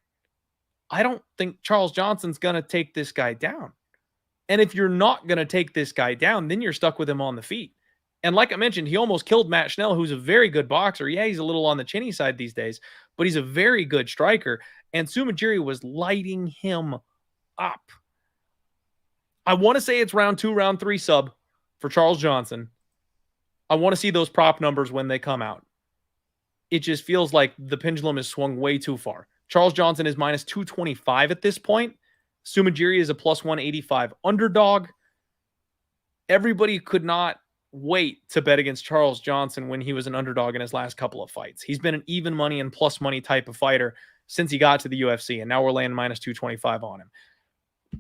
I don't think Charles Johnson's going to take this guy down. And if you're not going to take this guy down, then you're stuck with him on the feet. And like I mentioned, he almost killed Matt Schnell, who's a very good boxer. Yeah, he's a little on the chinny side these days, but he's a very good striker. And Sumudaerji was lighting him up. I want to say it's round 2, round 3 sub for Charles Johnson. I want to see those prop numbers when they come out. it just feels like the pendulum has swung way too far. Charles Johnson is minus 225 at this point. Sumudaerji is a plus 185 underdog. Everybody could not wait to bet against Charles Johnson when he was an underdog in his last couple of fights. He's been an even money and plus money type of fighter since he got to the UFC, and now we're laying minus 225 on him.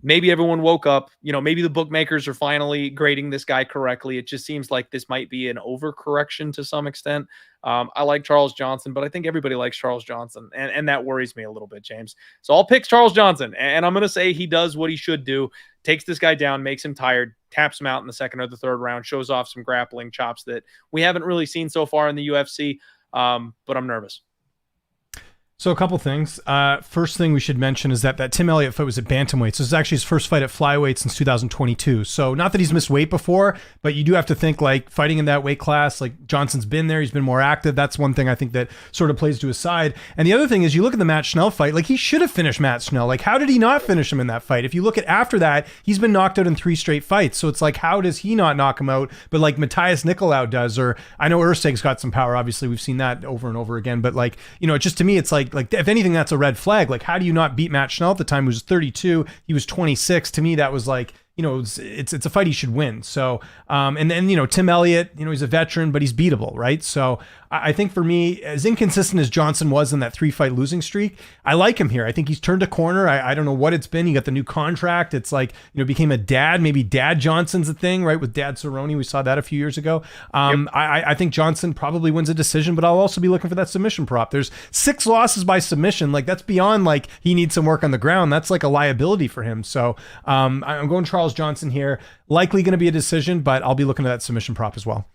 Maybe everyone woke up, maybe the bookmakers are finally grading this guy correctly. It just seems like this might be an overcorrection to some extent. I like Charles Johnson, but I think everybody likes Charles Johnson, and that worries me a little bit, James. So I'll pick Charles Johnson, and I'm going to say he does what he should do, takes this guy down, makes him tired, taps him out in the second or the third round, shows off some grappling chops that we haven't really seen so far in the UFC, but I'm nervous. So a couple things. First thing we should mention is that Tim Elliott fight was at bantamweight. So this is actually his first fight at flyweight since 2022. So not that he's missed weight before, but you do have to think like fighting in that weight class, like Johnson's been there, he's been more active. That's one thing I think that sort of plays to his side. And the other thing is you look at the Matt Schnell fight, like he should have finished Matt Schnell. Like how did he not finish him in that fight? If you look at after that, he's been knocked out in 3 straight fights. So it's like, how does he not knock him out? But like Matthias Nicolau does, or I know Urseg's got some power. Obviously we've seen that over and over again, but like, just to me, it's like if anything, that's a red flag. Like, how do you not beat Matt Schnell at the time? He was 32. He was 26. To me, that was like, it's a fight he should win. So, and then, Tim Elliott, he's a veteran, but he's beatable, right? So I think for me, as inconsistent as Johnson was in that 3-fight losing streak, I like him here. I think he's turned a corner. I don't know what it's been. He got the new contract. It's like, became a dad. Maybe Dad Johnson's a thing, right? With Dad Cerrone. We saw that a few years ago. Yep. I think Johnson probably wins a decision, but I'll also be looking for that submission prop. There's 6 losses by submission. Like that's beyond like he needs some work on the ground. That's like a liability for him. So I'm going Charles Johnson here. Likely going to be a decision, but I'll be looking at that submission prop as well.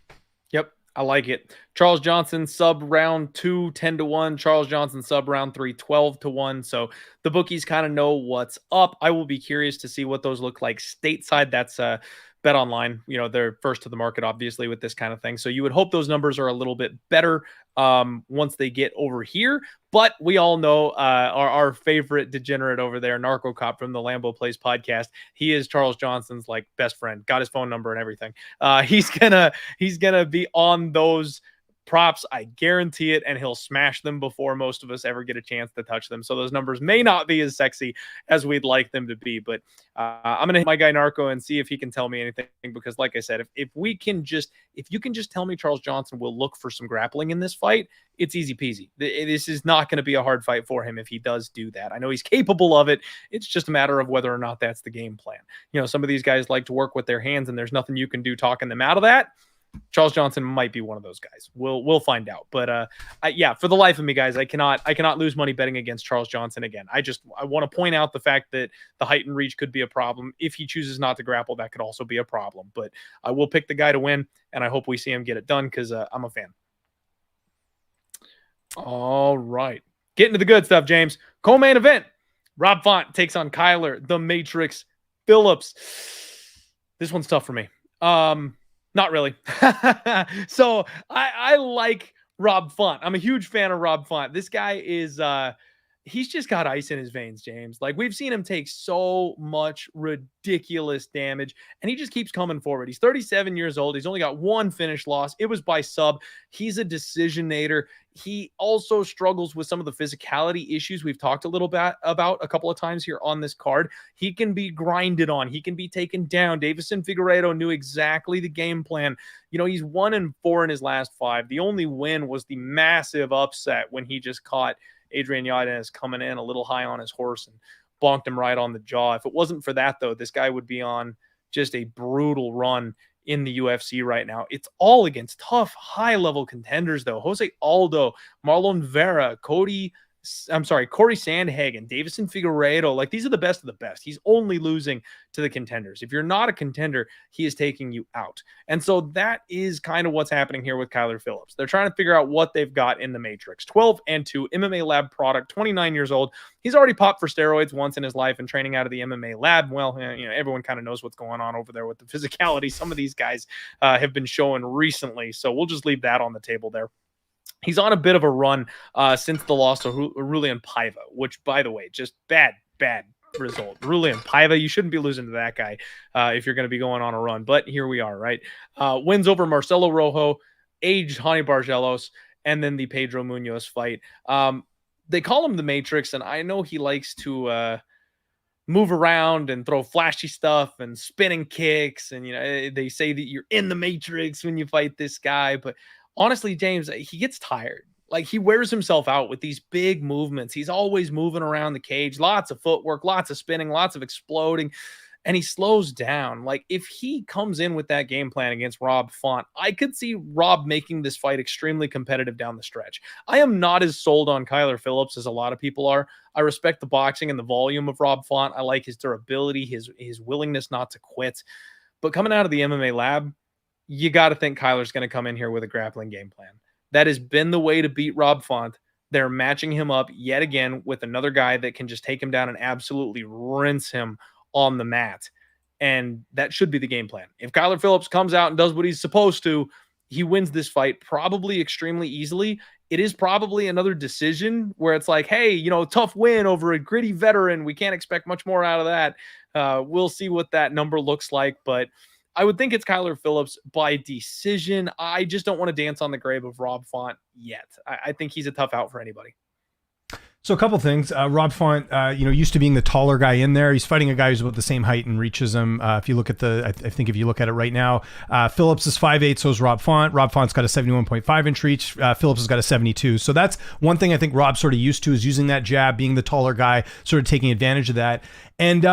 Yep. I like it. Charles Johnson sub round 2, 10-1. Charles Johnson sub round 3, 12-1. So the bookies kind of know what's up. I will be curious to see what those look like stateside. That's Bet Online. They're first to the market, obviously, with this kind of thing. So you would hope those numbers are a little bit better once they get over here. But we all know our favorite degenerate over there, Narco Cop from the Lambeau Plays podcast. He is Charles Johnson's like best friend. Got his phone number and everything. He's gonna be on those props. I guarantee it, and he'll smash them before most of us ever get a chance to touch them. So those numbers may not be as sexy as we'd like them to be, but I'm gonna hit my guy Narco and see if he can tell me anything, because like I said, if you can just tell me Charles Johnson will look for some grappling in this fight, it's easy peasy. This is not going to be a hard fight for him if he does do that. I know he's capable of it. It's just a matter of whether or not that's the game plan. Some of these guys like to work with their hands, and there's nothing you can do talking them out of that. Charles Johnson might be one of those guys. We'll find out. But yeah, for the life of me, guys, I cannot lose money betting against Charles Johnson again. I want to point out the fact that the height and reach could be a problem. If he chooses not to grapple, that could also be a problem. But I will pick the guy to win, and I hope we see him get it done because I'm a fan. All right. Getting to the good stuff, James. Co-main event. Rob Font takes on Kyler, the Matrix Phillips. This one's tough for me. Not really. So I like Rob Font. I'm a huge fan of Rob Font. This guy is he's just got ice in his veins, James. Like we've seen him take so much ridiculous damage, and he just keeps coming forward. He's 37 years old. He's only got 1 finish loss. It was by sub. He's a decisionator. He also struggles with some of the physicality issues we've talked a little bit about a couple of times here on this card. He can be grinded on. He can be taken down. Davison Figueiredo knew exactly the game plan. He's 1-4 in his last 5. The only win was the massive upset when he just caught Adrian Yanez coming in a little high on his horse and bonked him right on the jaw. If it wasn't for that, though, this guy would be on just a brutal run in the UFC right now. It's all against tough, high-level contenders, though. Jose Aldo, Marlon Vera, Corey Sandhagen, Davison Figueiredo. Like, these are the best of the best. He's only losing to the contenders. If you're not a contender, he is taking you out. And so that is kind of what's happening here with Kyler Phillips. They're trying to figure out what they've got in the Matrix. 12-2, MMA lab product, 29 years old. He's already popped for steroids once in his life and training out of the MMA lab. Well, everyone kind of knows what's going on over there with the physicality some of these guys have been showing recently. So we'll just leave that on the table there. He's on a bit of a run since the loss to Aurelian Paiva, which, by the way, just bad result. Aurelian Paiva, you shouldn't be losing to that guy if you're going to be going on a run. But here we are, right? Wins over Marcelo Rojo, aged Hani Bargelos, and then the Pedro Munoz fight. They call him the Matrix, and I know he likes to move around and throw flashy stuff and spinning kicks. And, they say that you're in the Matrix when you fight this guy. But honestly, James, he gets tired. Like, he wears himself out with these big movements. He's always moving around the cage, lots of footwork, lots of spinning, lots of exploding, and he slows down. Like, if he comes in with that game plan against Rob Font, I could see Rob making this fight extremely competitive down the stretch. I am not as sold on Kyler Phillips as a lot of people are. I respect the boxing and the volume of Rob Font. I like his durability, his willingness not to quit. But coming out of the MMA lab, you got to think Kyler's going to come in here with a grappling game plan. That has been the way to beat Rob Font. They're matching him up yet again with another guy that can just take him down and absolutely rinse him on the mat. And that should be the game plan. If Kyler Phillips comes out and does what he's supposed to, he wins this fight probably extremely easily. It is probably another decision where it's like, hey, tough win over a gritty veteran. We can't expect much more out of that. We'll see what that number looks like. But I would think it's Kyler Phillips by decision. I just don't want to dance on the grave of Rob Font yet. I think he's a tough out for anybody. So a couple things. Rob Font, used to being the taller guy in there. He's fighting a guy who's about the same height and reaches him. If you look at I think if you look at it right now, Phillips is 5'8", so is Rob Font. Rob Font's got a 71.5 inch reach. Phillips has got a 72. So that's one thing I think Rob's sort of used to, is using that jab, being the taller guy, sort of taking advantage of that. And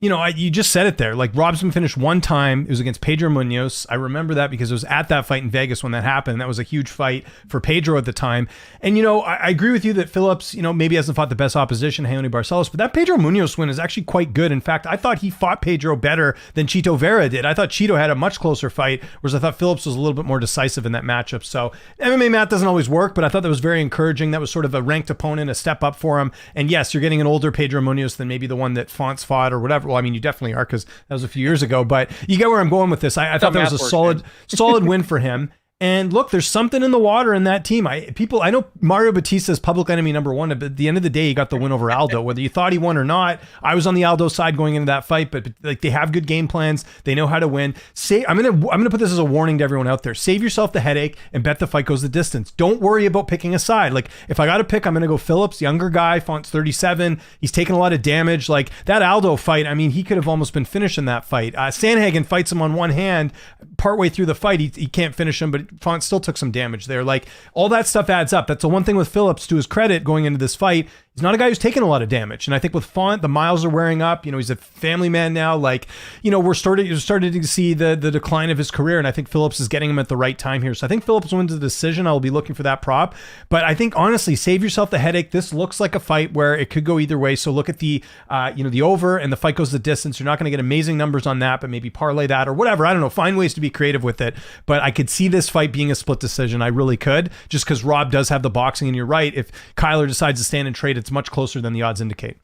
you just said it there. Like, Rob's been finished one time. It was against Pedro Munoz. I remember that because it was at that fight in Vegas when that happened. That was a huge fight for Pedro at the time. And, I agree with you that Phillips, maybe hasn't fought the best opposition, Raoni Barcelos, but that Pedro Munoz win is actually quite good. In fact, I thought he fought Pedro better than Chito Vera did. I thought Chito had a much closer fight, whereas I thought Phillips was a little bit more decisive in that matchup. So MMA math doesn't always work, but I thought that was very encouraging. That was sort of a ranked opponent, a step up for him. And yes, you're getting an older Pedro Munoz than maybe the one that Font's fought or whatever. Well, I mean, you definitely are, because that was a few years ago, but you get where I'm going with this. I thought that was a solid win for him. And look, there's something in the water in that team. I know Mario Batista's public enemy number one, but at the end of the day, he got the win over Aldo. Whether you thought he won or not, I was on the Aldo side going into that fight, but like, they have good game plans. They know how to win. I'm gonna put this as a warning to everyone out there. Save yourself the headache and bet the fight goes the distance. Don't worry about picking a side. Like, if I got to pick, I'm gonna go Phillips, younger guy, Font's 37. He's taken a lot of damage. Like, that Aldo fight, I mean, he could have almost been finished in that fight. Sandhagen fights him on one hand. Partway through the fight, he can't finish him, but Font still took some damage there. Like, all that stuff adds up. That's the one thing with Phillips, to his credit, going into this fight. He's not a guy who's taken a lot of damage. And I think with Font, the miles are wearing up. He's a family man now. Like, we're starting to see the decline of his career. And I think Phillips is getting him at the right time here. So I think Phillips wins the decision. I'll be looking for that prop. But I think, honestly, save yourself the headache. This looks like a fight where it could go either way. So look at the over, and the fight goes the distance. You're not going to get amazing numbers on that, but maybe parlay that or whatever. I don't know. Find ways to be creative with it. But I could see this fight being a split decision. I really could, just because Rob does have the boxing. And you're right. If Kyler decides to stand and trade, it's much closer than the odds indicate.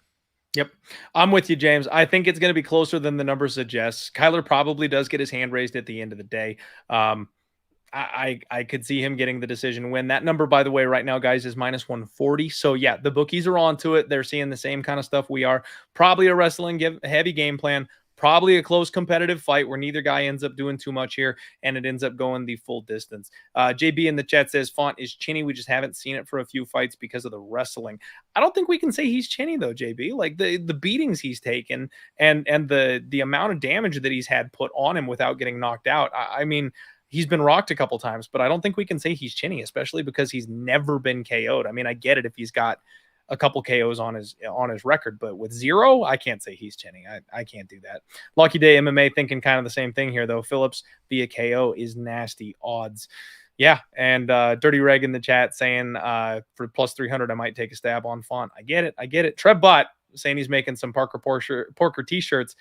Yep. I'm with you, James. I think it's going to be closer than the number suggests. Kyler probably does get his hand raised at the end of the day. I could see him getting the decision win. That number, by the way, right now, guys, is minus 140. So yeah, the bookies are onto it. They're seeing the same kind of stuff we are. Probably a wrestling heavy game plan. Probably a close competitive fight where neither guy ends up doing too much here, and it ends up going the full distance. JB in the chat says Font is chinny. We just haven't seen it for a few fights because of the wrestling. I don't think we can say he's chinny though, JB. Like, the beatings he's taken and the amount of damage that he's had put on him without getting knocked out. I mean, he's been rocked a couple times, but I don't think we can say he's chinny, especially because he's never been KO'd. I mean, I get it if he's got a couple KOs on his record, but with zero, I can't say he's chinny. I can't do that. Lucky Day MMA thinking kind of the same thing here, though. Phillips via KO is nasty odds. Yeah, and Dirty Reg in the chat saying for plus 300, I might take a stab on Font. I get it. Trev Bot saying he's making some Porker t-shirts.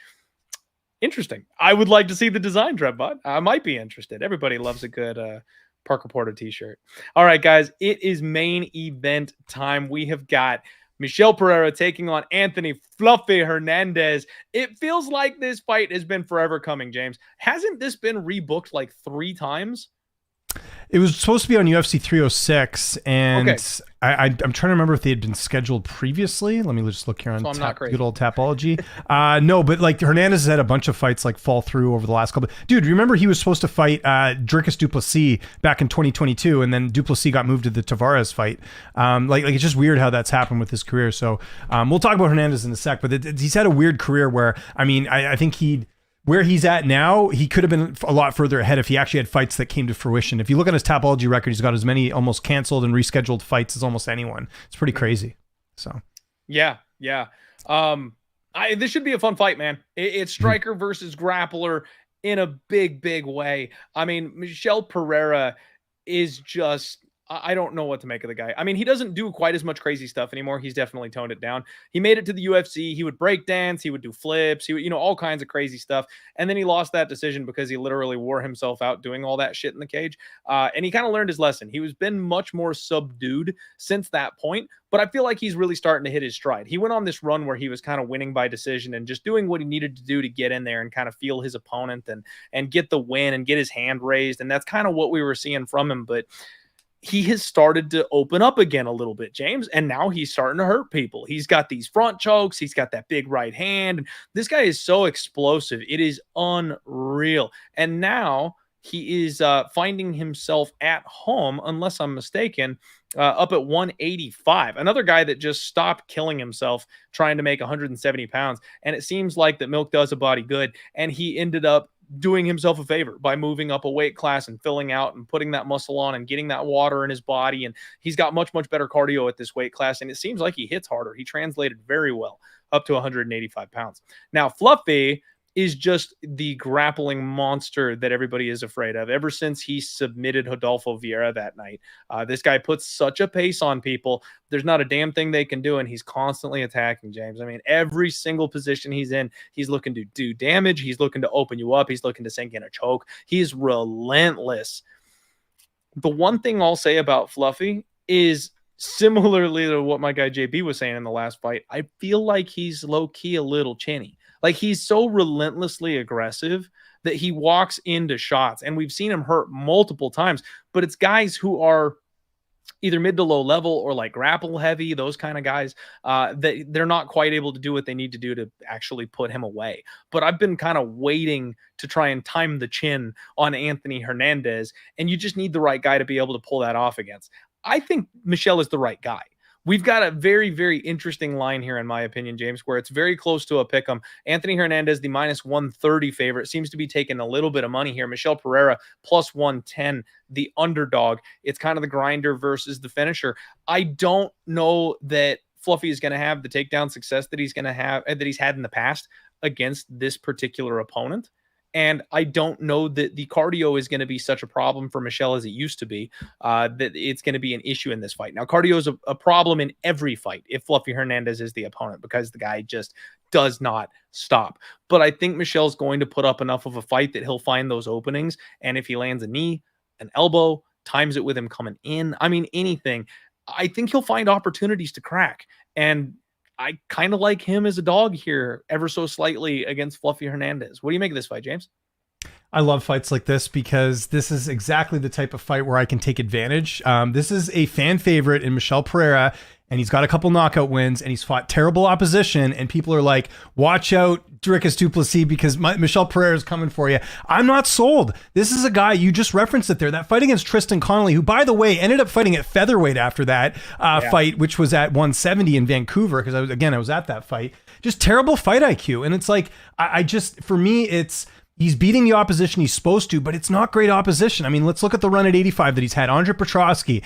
Interesting. I would like to see the design, Trev Bot. I might be interested. Everybody loves a good Parker Porter t-shirt. All right, guys, it is main event time. We have got Michel Pereira taking on Anthony Fluffy Hernandez. It feels like this fight has been forever coming, James. Hasn't this been rebooked like 3 times? It was supposed to be on UFC 306, and Okay. I'm trying to remember if they had been scheduled previously. Let me just look here on So I'm not crazy. good old Tapology. No, but like Hernandez has had a bunch of fights like fall through over the last couple. Dude, remember he was supposed to fight Dricus Du Plessis back in 2022, and then Du Plessis got moved to the Tavares fight. Like it's just weird how that's happened with his career. So we'll talk about Hernandez in a sec, but he's had a weird career where, I mean, I think where he's at now, he could have been a lot further ahead if he actually had fights that came to fruition. If you look at his Tapology record, he's got as many almost canceled and rescheduled fights as almost anyone. It's pretty crazy. So, yeah. This should be a fun fight, man. It's striker versus grappler in a big way. I mean, Michel Pereira is just, I don't know what to make of the guy. I mean, he doesn't do quite as much crazy stuff anymore. He's definitely toned it down. He made it to the UFC. He would break dance. He would do flips. He would, all kinds of crazy stuff. And then he lost that decision because he literally wore himself out doing all that shit in the cage. And he kind of learned his lesson. He was been much more subdued since that point. But I feel like he's really starting to hit his stride. He went on this run where he was kind of winning by decision and just doing what he needed to do to get in there and kind of feel his opponent and get the win and get his hand raised. And that's kind of what we were seeing from him. But he has started to open up again a little bit, James, and now he's starting to hurt people. He's got these front chokes. He's got that big right hand. This guy is so explosive. It is unreal. And now he is finding himself at home, unless I'm mistaken, up at 185. Another guy that just stopped killing himself trying to make 170 pounds. And it seems like that milk does a body good. And he ended up doing himself a favor by moving up a weight class and filling out and putting that muscle on and getting that water in his body. And he's got much better cardio at this weight class. And it seems like he hits harder. He translated very well up to 185 pounds. Now, Fluffy is just the grappling monster that everybody is afraid of. Ever since he submitted Rodolfo Vieira that night, this guy puts such a pace on people. There's not a damn thing they can do, and he's constantly attacking, James. I mean, every single position he's in, he's looking to do damage. He's looking to open you up. He's looking to sink in a choke. He's relentless. The one thing I'll say about Fluffy is, similarly to what my guy JB was saying in the last fight, I feel like he's low-key a little chinny. Like, he's so relentlessly aggressive that he walks into shots. And we've seen him hurt multiple times. But it's guys who are either mid to low level or like grapple heavy, those kind of guys, that they're not quite able to do what they need to do to actually put him away. But I've been kind of waiting to try and time the chin on Anthony Hernandez. And you just need the right guy to be able to pull that off against. I think Michel is the right guy. We've got a very interesting line here, in my opinion, James, where it's very close to a pick'em. Anthony Hernandez, the minus 130 favorite, seems to be taking a little bit of money here. Michel Pereira, plus 110, the underdog. It's kind of the grinder versus the finisher. I don't know that Fluffy is going to have the takedown success that he's going to have, that he's had in the past against this particular opponent. And I don't know that the cardio is going to be such a problem for Michel as it used to be, that it's going to be an issue in this fight. Now, cardio is a problem in every fight if Fluffy Hernandez is the opponent, because the guy just does not stop. But I think Michel's going to put up enough of a fight that he'll find those openings. And if he lands a knee, an elbow, times it with him coming in, I mean, anything, I think he'll find opportunities to crack. And I kind of like him as a dog here ever so slightly against Fluffy Hernandez. What do you make of this fight, James? I love fights like this because this is exactly the type of fight where I can take advantage. This is a fan favorite in Michel Pereira, and he's got a couple knockout wins, and he's fought terrible opposition, and people are like, watch out, Dricus Du Plessis, because Michel Pereira is coming for you. I'm not sold. This is a guy, you just referenced it there, that fight against Tristan Connolly, who, by the way, ended up fighting at featherweight after that fight, which was at 170 in Vancouver, because I was at that fight. Just terrible fight IQ. And it's like, for me, it's, he's beating the opposition he's supposed to, but it's not great opposition. I mean, let's look at the run at 85 that he's had. Andre Petrosky,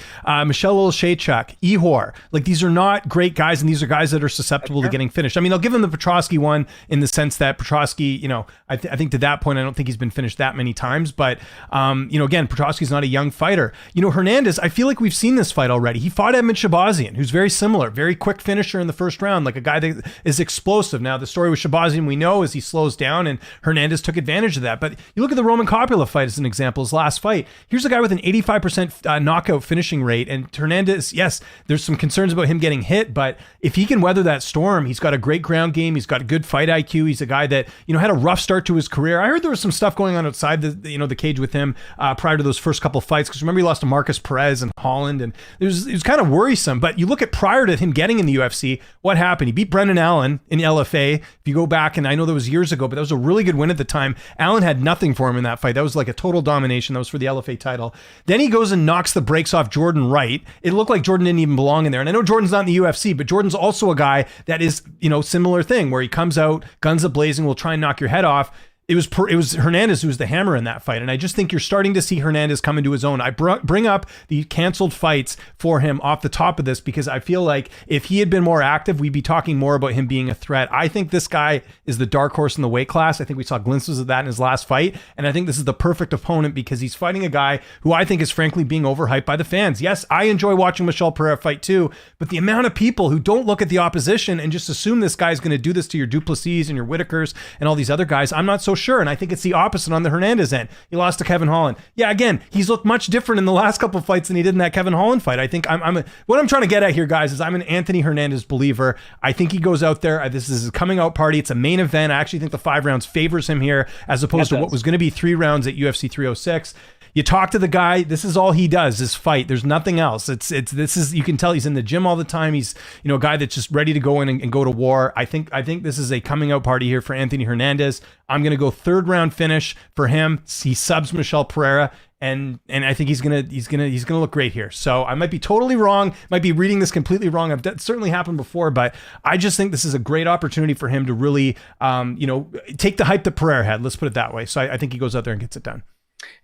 Michel Olszewczuk, Ihor. Like, these are not great guys, and these are guys that are susceptible to getting finished. I mean, I'll give him the Petrosky one in the sense that Petrosky, I think to that point, I don't think he's been finished that many times. But, again, Petrosky's not a young fighter. Hernandez, I feel like we've seen this fight already. He fought Edmund Shabazian, who's very similar, very quick finisher in the first round, like a guy that is explosive. Now, the story with Shabazian we know is he slows down, and Hernandez took advantage advantage of that. But you look at the Roman Coppola fight as an example, his last fight. Here's a guy with an 85% knockout finishing rate. And Hernandez, yes, there's some concerns about him getting hit, but if he can weather that storm, he's got a great ground game. He's got a good fight IQ. He's a guy that, had a rough start to his career. I heard there was some stuff going on outside the cage with him prior to those first couple fights. Because remember, he lost to Marcus Perez and Holland, and it was kind of worrisome. But you look at prior to him getting in the UFC, what happened? He beat Brendan Allen in LFA. If you go back, and I know that was years ago, but that was a really good win at the time. Allen had nothing for him in that fight. That was like a total domination. That was for the LFA title. Then he goes and knocks the brakes off Jordan Wright. It looked like Jordan didn't even belong in there. And I know Jordan's not in the UFC, but Jordan's also a guy that is, similar thing where he comes out, guns a blazing, will try and knock your head off. It was Hernandez who was the hammer in that fight. And I just think you're starting to see Hernandez come into his own. I bring up the canceled fights for him off the top of this because I feel like if he had been more active, we'd be talking more about him being a threat. I think this guy is the dark horse in the weight class. I think we saw glimpses of that in his last fight. And I think this is the perfect opponent because he's fighting a guy who I think is frankly being overhyped by the fans. Yes, I enjoy watching Michel Pereira fight too, but the amount of people who don't look at the opposition and just assume this guy's going to do this to your Duplessis and your Whitakers and all these other guys, I'm not so sure. And I think it's the opposite on the Hernandez end. He lost to Kevin Holland. Yeah, again, he's looked much different in the last couple of fights than he did in that Kevin Holland fight. I think what I'm trying to get at here, guys, is I'm an Anthony Hernandez believer. I think he goes out there. This is his coming out party. It's a main event. I actually think the 5 rounds favors him here as opposed to what was going to be 3 rounds at UFC 306. You talk to the guy, this is all he does is fight. There's nothing else. You can tell he's in the gym all the time. He's, a guy that's just ready to go in and go to war. I think this is a coming out party here for Anthony Hernandez. I'm going to go 3rd round finish for him. He subs Michel Pereira. And I think he's gonna look great here. So I might be totally wrong, might be reading this completely wrong. That certainly happened before, but I just think this is a great opportunity for him to really, take the hype that Pereira had. Let's put it that way. So I think he goes out there and gets it done.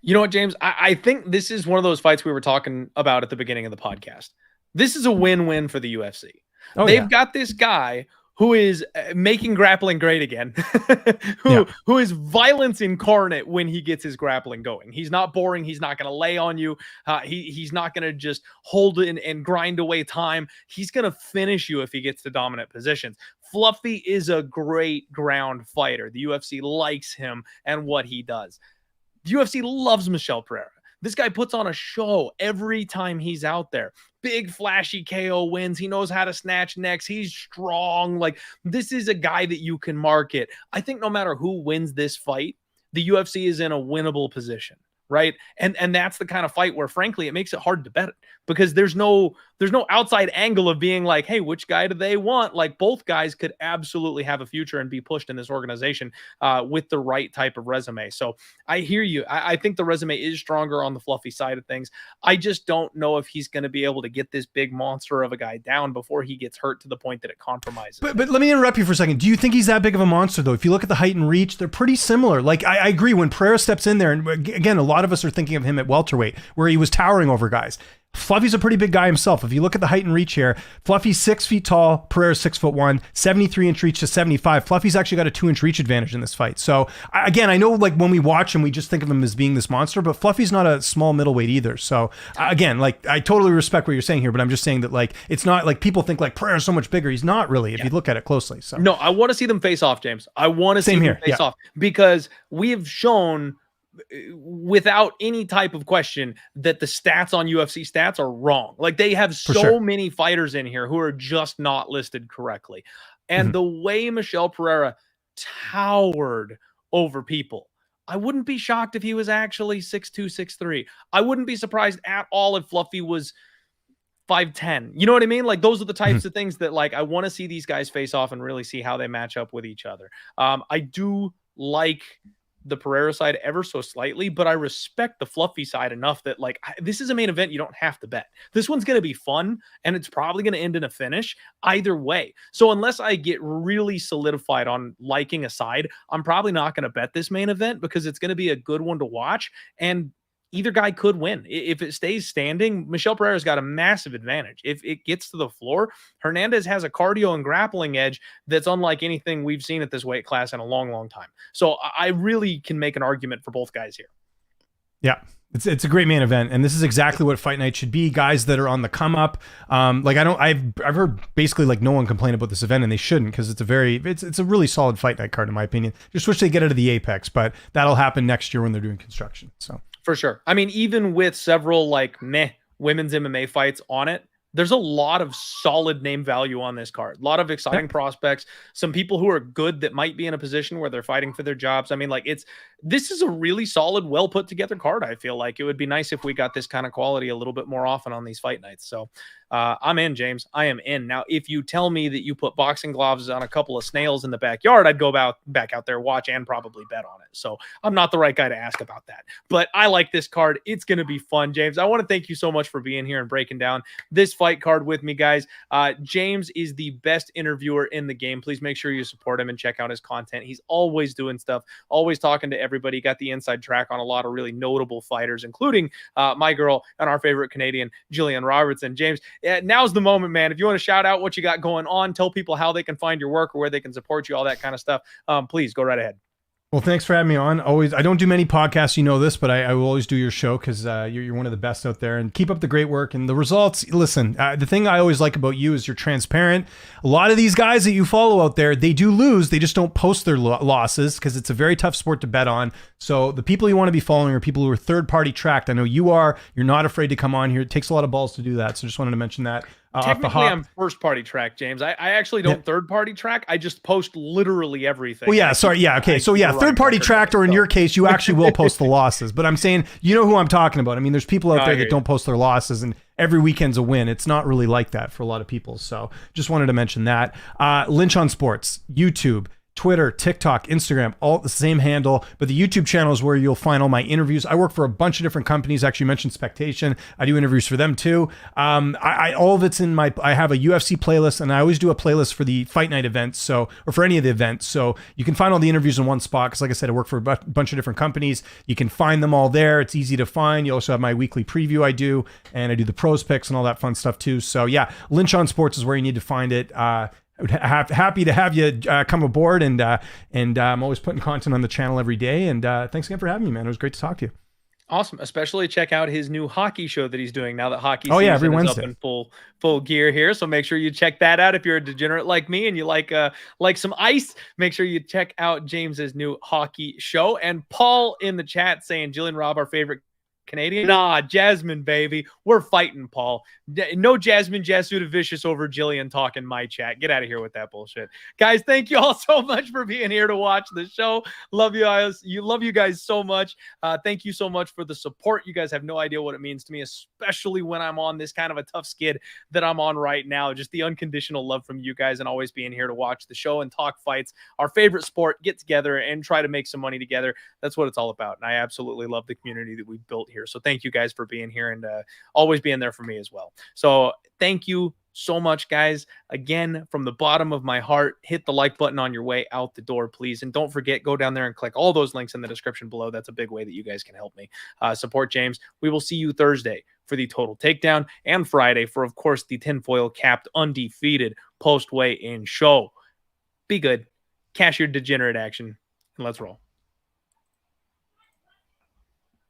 You know what, James? I think this is one of those fights we were talking about at the beginning of the podcast. This is a win-win for the UFC. They've got this guy who is making grappling great again, who is violence incarnate when he gets his grappling going. He's not boring. He's not going to lay on you. He's not going to just hold it and grind away time. He's going to finish you if he gets to dominant positions. Fluffy is a great ground fighter. The UFC likes him and what he does. The UFC loves Michel Pereira. This guy puts on a show every time he's out there. Big, flashy KO wins. He knows how to snatch necks. He's strong. Like, this is a guy that you can market. I think no matter who wins this fight, the UFC is in a winnable position, right? And that's the kind of fight where, frankly, it makes it hard to bet it because there's no outside angle of being like, hey, which guy do they want? Like, both guys could absolutely have a future and be pushed in this organization with the right type of resume. So I hear you. I think the resume is stronger on the Fluffy side of things. I just don't know if he's going to be able to get this big monster of a guy down before he gets hurt to the point that it compromises. But let me interrupt you for a second. Do you think he's that big of a monster, though? If you look at the height and reach, they're pretty similar. Like, I agree. When Pereira steps in there, and again, a lot of us are thinking of him at welterweight, where he was towering over guys. Fluffy's a pretty big guy himself. If you look at the height and reach here, Fluffy's 6 feet tall, Pereira's 6'1", 73-inch reach to 75. Fluffy's actually got a 2-inch reach advantage in this fight. So again, I know like when we watch him, we just think of him as being this monster, but Fluffy's not a small middleweight either. So again, like I totally respect what you're saying here, but I'm just saying that like it's not like people think like Pereira's so much bigger. He's not really if you look at it closely. So no, I want to see them face off, James. I want to see them face off because we've shown without any type of question that the stats on UFC stats are wrong. Like they have so many fighters in here who are just not listed correctly. And the way Michel Pereira towered over people, I wouldn't be shocked if he was actually 6'2", 6'3". I wouldn't be surprised at all if Fluffy was 5'10". You know what I mean? Like those are the types of things that like I want to see these guys face off and really see how they match up with each other. I do like the Pereira side ever so slightly, but I respect the Fluffy side enough that like this is a main event you don't have to bet. This one's going to be fun and it's probably going to end in a finish either way. So unless I get really solidified on liking a side, I'm probably not going to bet this main event because it's going to be a good one to watch and either guy could win. If it stays standing, Michel Pereira's got a massive advantage. If it gets to the floor, Hernandez has a cardio and grappling edge that's unlike anything we've seen at this weight class in a long, long time. So I really can make an argument for both guys here. Yeah. It's a great main event, and this is exactly what Fight Night should be. Guys that are on the come up. I've heard basically like no one complain about this event, and they shouldn't, because it's a really solid Fight Night card in my opinion. Just wish they get it to the Apex, but that'll happen next year when they're doing construction. So for sure. I mean, even with several like women's MMA fights on it, there's a lot of solid name value on this card. A lot of exciting prospects, some people who are good that might be in a position where they're fighting for their jobs. I mean, like this is a really solid, well put together card. I feel like it would be nice if we got this kind of quality a little bit more often on these fight nights. So I'm in, James. I am in. Now, if you tell me that you put boxing gloves on a couple of snails in the backyard, I'd go back out there, watch, and probably bet on it. So I'm not the right guy to ask about that. But I like this card. It's going to be fun, James. I want to thank you so much for being here and breaking down this fight card with me, guys. James is the best interviewer in the game. Please make sure you support him and check out his content. He's always doing stuff, always talking to everybody. Got the inside track on a lot of really notable fighters, including my girl and our favorite Canadian, Jillian Robertson. James, now's the moment, man. If you want to shout out what you got going on, tell people how they can find your work or where they can support you, all that kind of stuff, please go right ahead. Well, thanks for having me on. I don't do many podcasts, you know this, but I will always do your show because you're one of the best out there, and keep up the great work and the results. Listen, the thing I always like about you is you're transparent. A lot of these guys that you follow out there, they do lose. They just don't post their losses because it's a very tough sport to bet on. So the people you want to be following are people who are third-party tracked. I know you are. You're not afraid to come on here. It takes a lot of balls to do that. So just wanted to mention that. Technically, I'm first-party track, James. I actually don't third-party track. I just post literally everything. Well, yeah, sorry. Yeah, okay. So, yeah, third-party tracked, or in your case, you actually will post the losses. But I'm saying, you know who I'm talking about. I mean, there's people out there that don't post their losses, and every weekend's a win. It's not really like that for a lot of people. So just wanted to mention that. Lynch on Sports, YouTube, Twitter, TikTok, Instagram, all the same handle, but the YouTube channel is where you'll find all my interviews. I work for a bunch of different companies. Actually, you mentioned Spectation. I do interviews for them too. All of it's in I have a UFC playlist, and I always do a playlist for the Fight Night events, or for any of the events. So you can find all the interviews in one spot, because like I said, I work for a bunch of different companies. You can find them all there. It's easy to find. You also have my weekly preview I do, and I do the pros picks and all that fun stuff too. So yeah, Lynch on Sports is where you need to find it. Happy to have you come aboard, and I'm always putting content on the channel every day. And thanks again for having me, man. It was great to talk to you. Awesome. Especially check out his new hockey show that he's doing now that hockey every season is Wednesday up in full gear here. So make sure you check that out. If you're a degenerate like me and you like some ice, make sure you check out James's new hockey show. And Paul in the chat saying Jillian Robb, our favorite Canadian. Nah, Jasmine, baby. We're fighting, Paul. No Jasmine Jasudavicius over Jillian talking my chat. Get out of here with that bullshit. Guys, thank you all so much for being here to watch the show. Love you guys. Love you guys so much. Thank you so much for the support. You guys have no idea what it means to me, especially when I'm on this kind of a tough skid that I'm on right now. Just the unconditional love from you guys, and always being here to watch the show and talk fights, our favorite sport, get together and try to make some money together. That's what it's all about. And I absolutely love the community that we've built here. So thank you guys for being here and always being there for me as well. So thank you so much, guys. Again, from the bottom of my heart, hit the like button on your way out the door, please. And don't forget, go down there and click all those links in the description below. That's a big way that you guys can help me support James. We will see you Thursday for the Total Takedown, and Friday for, of course, the tinfoil capped undefeated post-weigh-in show. Be good. Cash your degenerate action, and let's roll.